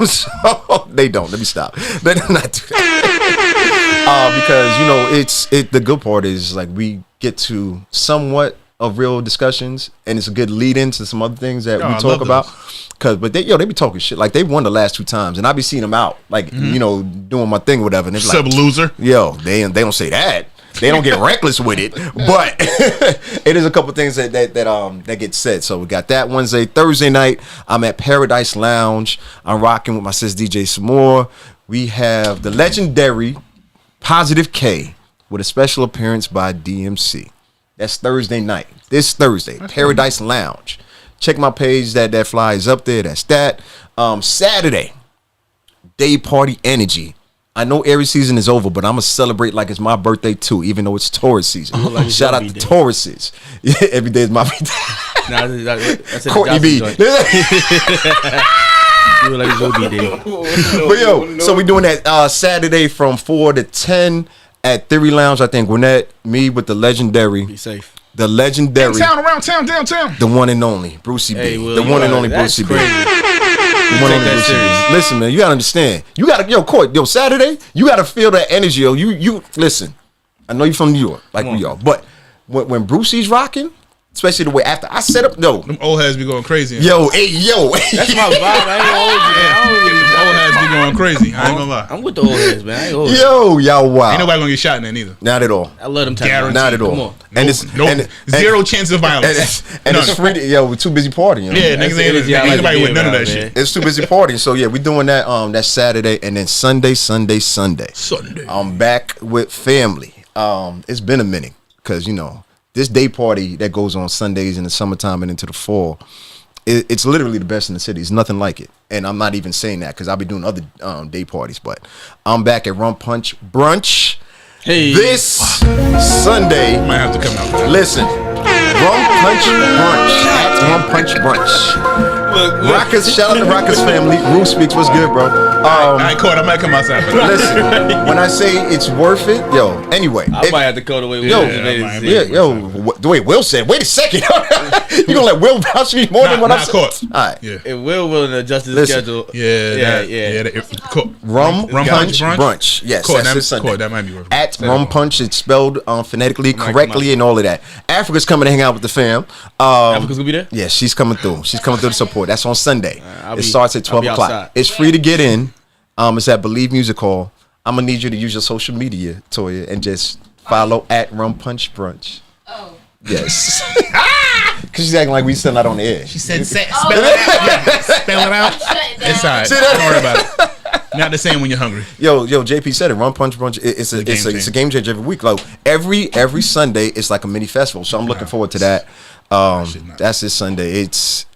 So they don't. Let me stop. They do not do that. Because the good part is like we get to somewhat of real discussions, and it's a good lead into some other things that we talk about. But they be talking shit. Like they won the last 2 times, and I be seeing them out, like doing my thing, whatever. And it's Sub like, loser. yo, they don't say that. They don't get reckless with it, but it is a couple things that get said. So we got that Wednesday, Thursday night. I'm at Paradise Lounge. I'm rocking with my sis DJ Samore. We have the legendary Positive K with a special appearance by DMC. That's Thursday night. This Thursday, Paradise Lounge. Check my page. That fly is up there. That's that. Saturday, Day Party Energy. I know Aries season is over, but I'm going to celebrate like it's my birthday too, even though it's Taurus season. like Shout out to Tauruses. Every day is my birthday. Courtney B. You like it's your B-Day. But yo, so we doing that Saturday from 4 to 10 at Theory Lounge. I think Gwinnett, me with the legendary. Be safe. The legendary. Downtown, around town, downtown. The one and only Brucey B. Hey, Will, the one and only that's Brucey B. crazy. The one and only that Brucey serious. B. Listen, man, you gotta understand. You gotta, Court, Saturday, you gotta feel that energy, yo. You listen. I know you're from New York, like we are, but when Brucey's rocking, especially the way after I set up. No, Them old heads be going crazy. yo. That's my vibe. I ain't gonna hold you, man. I don't really. Them old heads be going crazy. I ain't gonna lie. I'm with the old heads, man. I ain't gonna hold you. Yo, y'all wow. Ain't nobody gonna get shot in there neither. Not at all. I love them type Guaranteed. Not at all. Come on. And it's Zero chance of violence. And it's free. Yo, we're too busy partying. You know? Yeah, niggas ain't Yeah, I like nobody the with none of game that out, shit. It's too busy partying. So yeah, we're doing that that Saturday and then Sunday. Sunday. I'm back with family. It's been a minute because this day party that goes on Sundays in the summertime and into the fall, it's literally the best in the city. It's nothing like it. And I'm not even saying that because I'll be doing other day parties. But I'm back at Rum Punch Brunch this Sunday. Might have to come out. Listen, Rum Punch Brunch at Rum Punch Brunch. Look, Rockers, shout out to Rockers family. Rue Speaks, what's good, bro? I ain't caught. I might come outside. For that. Listen, when I say it's worth it, yo. Anyway, I might have to go the way we Yo, the way Will said. Wait a second, you gonna let Will vouch me more than what I said? Caught. All right, Yeah. If Will willing to adjust his Listen. schedule, Yeah. Rum Punch Brunch. Yes, Court, that's this Sunday. that might be worth it. At Rum Punch, it's spelled phonetically correctly and all of that. Africa's coming to hang out with the fam. Africa's gonna be there. Yeah, she's coming through. She's coming through to support. That's on Sunday. It starts at I'll 12 be o'clock. outside. It's free to get in. It's at Believe Music Hall. I'm gonna need you to use your social media, Toya, and just follow at Rum Punch Brunch. Oh. Yes. Because she's acting like we still not on the air. She said, spell it out. Yeah, spell it out. Shut it down. It's all right. See that? Don't worry about it. Not the same when you're hungry. Yo, JP said it. Rum Punch Brunch. It's a game changer every week. Like every Sunday, it's like a mini festival. So I'm looking forward to that. That's this Sunday. It's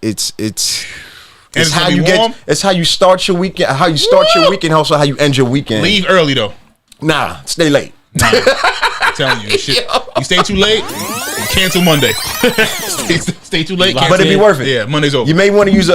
how you warm? It's how you start your weekend. How you start your weekend. Also how you end your weekend. Leave early though. Nah, stay late. I'm telling you, shit. You stay too late, cancel Monday. stay too late, cancel. But it'd be worth it. Yeah, Monday's over. You may want to use a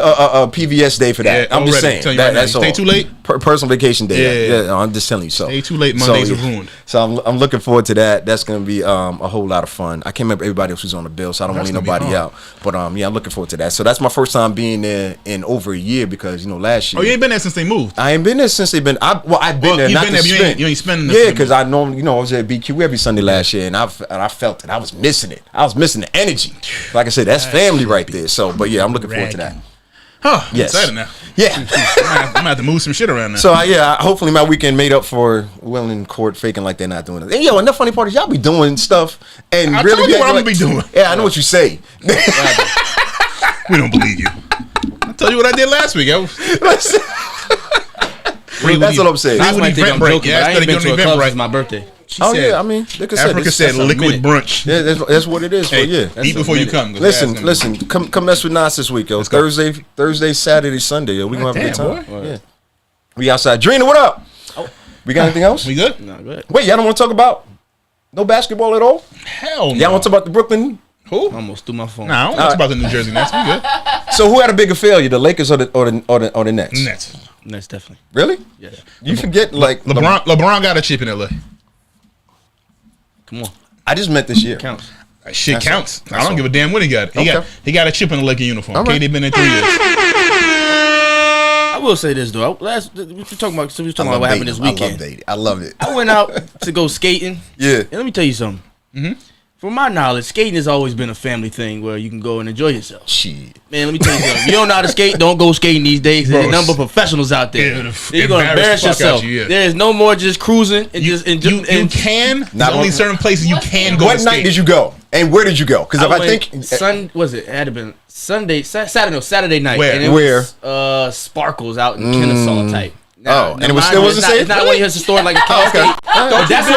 PVS day for that. Yeah, I'm just already. saying. Tell you right now, That's you stay all. too late? Personal vacation day. Yeah. Yeah, I'm just telling you. So Stay too late, Mondays are ruined. So I'm looking forward to that. That's gonna be a whole lot of fun. I can't remember everybody else who's on the bill, so I don't want to leave nobody out. But yeah, I'm looking forward to that. So that's my first time being there in over a year because last year. Oh, you ain't been there since they moved. I ain't been there since they've been. I've been there. You've Not been to there, but spend. you ain't spending. Yeah, because I normally, I was at BQ every Sunday last year, and I felt it. I was missing it. I was missing the energy. Like I said, that's family right there. So, but yeah, I'm looking forward to that. Oh, Yes. excited now. Yeah. I'm gonna have to move some shit around now. So hopefully my weekend made up for Will in court faking like they're not doing it. And and the funny part is y'all be doing stuff and I really told you be what acting I'm gonna be doing. Yeah, I know what you say. We don't believe you. I tell you what I did last week. That's what I'm saying. That's I when might think I'm break. joking, Yeah, but I that's ain't been the to a event club break. since my birthday. Oh said- yeah, I mean, like I said, Africa it's- said that's a liquid minute. brunch. yeah, that's what it is. Hey, For yeah. eat a before you minute. come. 'cause that's gonna Listen, come mess with Nas this week, yo. go. Thursday, Saturday, Sunday, yo. We gonna have a good Damn, time. boy. Yeah. We outside. Drina, what up? We got anything else? We good? No, go ahead. Wait, y'all don't want to talk about no basketball at all? Hell no. Y'all want to talk about the Brooklyn? Who? Almost threw my phone. Nah, I don't talk about the New Jersey Nets. We good. So who had a bigger failure, the Lakers or the Nets? Nets. That's definitely. Really? Yeah. You forget like LeBron got a chip in LA. Come on. I just meant this year. Counts. That shit That's counts. all. I don't That's give a damn when he got it. Okay. He got a chip in the Laker uniform. All right. KD been in 3 years. I will say this though. We were talking about what happened this weekend. I love it. I went out to go skating. Yeah. And let me tell you something. From my knowledge, skating has always been a family thing where you can go and enjoy yourself. Shit. Man, let me tell you something. If you don't know how to skate, don't go skating these days. There's a Bro, number of professionals out there. yeah, You're gonna embarrass the fuck out yourself. you, yeah. There is no more just cruising and You can. There's Not only on- certain places you can go What to night skate. did you go? And where did you go? Because if I think it had to been Saturday night. Where? And it Where? was Sparkles out in Kennesaw type. Oh, and it was still wasn't safe? It's not one of your store like a Cascade. okay. But that's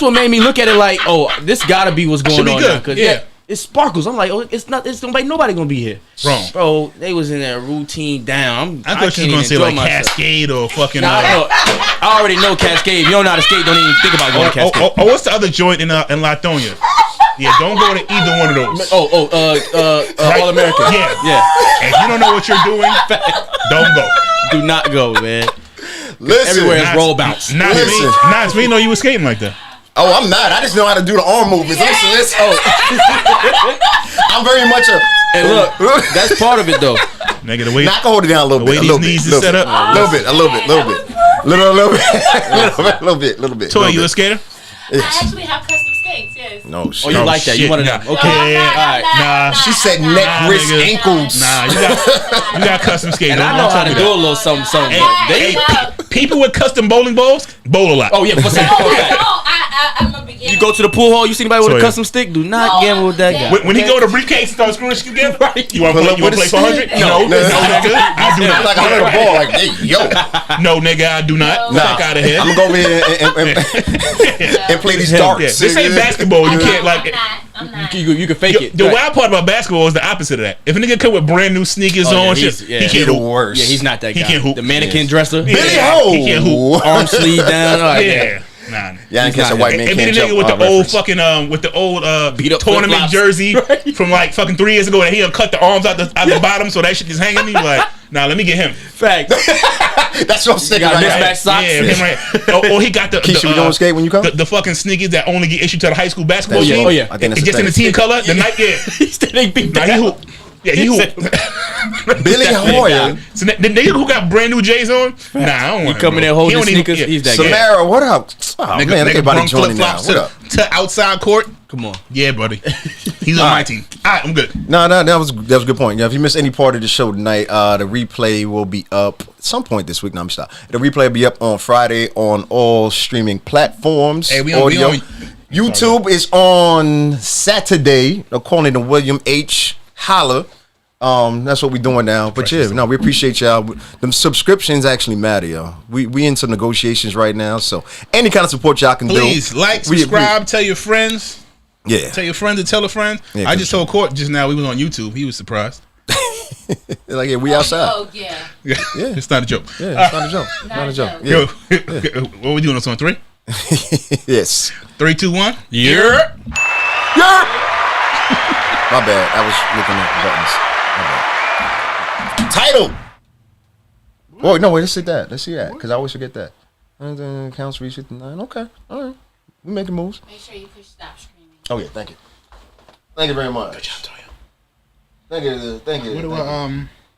what made me look at it like, oh, this gotta be what's going should be on good. now. 'Cause Yeah. it's Sparkles. I'm like, oh, it's nobody gonna be here. Wrong. Bro, they was in there routine down. I thought you were gonna say like Cascade or fucking. Nah, I already know Cascade. If you don't know how to skate, don't even think about going to Cascade. What's the other joint in Latonia? Yeah, don't go to either one of those. All American. Yeah. If you don't know what you're doing, don't go. Do not go, man. listen. Everywhere is roll bounce. Not me. Listen. Not me. Know you was skating like that. Oh, I'm not. I just know how to do the arm movements. Listen. I'm very much a. And look, that's part of it though. Nigga, the way Now I can hold it down a little the bit. way A little these bit. knees is set up. Little bit. Little bit. Toy, you a skater? I actually have custom skates. Yeah. this. No, Oh, you like that? You shit, want to nah. know? Okay. No, I'm not, All right. I'm not, Nah. I'm not, She said I'm neck, not. wrist, nigga. ankles. Nah, you got custom skates. And I Don't know how tell to me do a that. little something. Hey, people with custom bowling balls bowl a lot. Oh yeah, for No, some. I'm a beginner. You go to the pool hall, you see anybody with So, a custom stick? Do not No, gamble with that guy. When he go to the briefcase and start screwing shit together, you want Pull to up play with a for 100? stick? No, No. nigga, I do not. Like I heard a ball. Like, hey, yo, No, nigga, I do not. No. Fuck out of here. I'm gonna go over here and play these darts. Yeah, this ain't basketball. You can't like. I'm not. You can fake it. The wild part about basketball is the opposite of that. If a nigga come with brand new sneakers Oh, yeah, on, he's- shit, yeah. he He can't the hoop. worst. Yeah, he's not that He guy. can't hoop. The mannequin dresser. Billy Yeah, Ho. he can't hoop. Arm sleeve down. All right, Yeah, nah. Yeah, in case a white man It be the can't nigga jump. with the old reference. fucking with the old Beat up tournament flip-flops. jersey Right. from like fucking 3 years ago, and he'll cut the arms out the bottom so that shit just hanging. Me like, nah, let me get him. Fact. That's what I'm saying. got Right mismatched now. socks. Yeah, him right. Or he got the Keisha, we going skate when you come? the fucking sneakers that only get issued to the high school basketball That's- team. Oh, yeah. I think It's that's just in the thing. team color. The night, yeah. He said they beat Nah, that. he hoop. Yeah, he hoop. Billy Hoyer. So the nigga who got brand new J's on, nah, I don't want him, Come in bro. there holding He his don't even- sneakers. yeah. He's that guy. Samara, what up? Oh, Nigga, man, nigga everybody brung joining now. flip-flops What up? to outside court. Come on. Yeah, buddy. He's on my team. All right, I'm good. No, that was a good point. Yeah, if you missed any part of the show tonight, the replay will be up at some point this week. No, I'm stop. The replay will be up on Friday on all streaming platforms. Hey, we on YouTube is on Saturday, according to William H. Holla. That's what we're doing now. But yeah, no, we appreciate y'all. Them subscriptions actually matter, y'all. We in some negotiations right now, so any kind of support y'all can Please do. like, We- subscribe, tell your friends. Yeah. Tell your friends to tell a friend. Yeah, I just told Court just now we was on YouTube. He was surprised. Like, yeah, we outside. Oh yeah. Yeah, it's not a joke. Yeah, it's not a joke. Not a joke. Yeah. Yo, what we doing this on 3? Yes. 3, 2, 1. Yeah. Yeah. My bad. I was looking at buttons. My bad. Title. Oh no, wait. Let's see that. Let's see that because I always forget that. Counts reach 59. Okay. All right. We making moves. Make sure you push stop screaming. Oh yeah. Thank you. Thank you very much. Good job, Toya. Thank you. Thank you. What do thank you.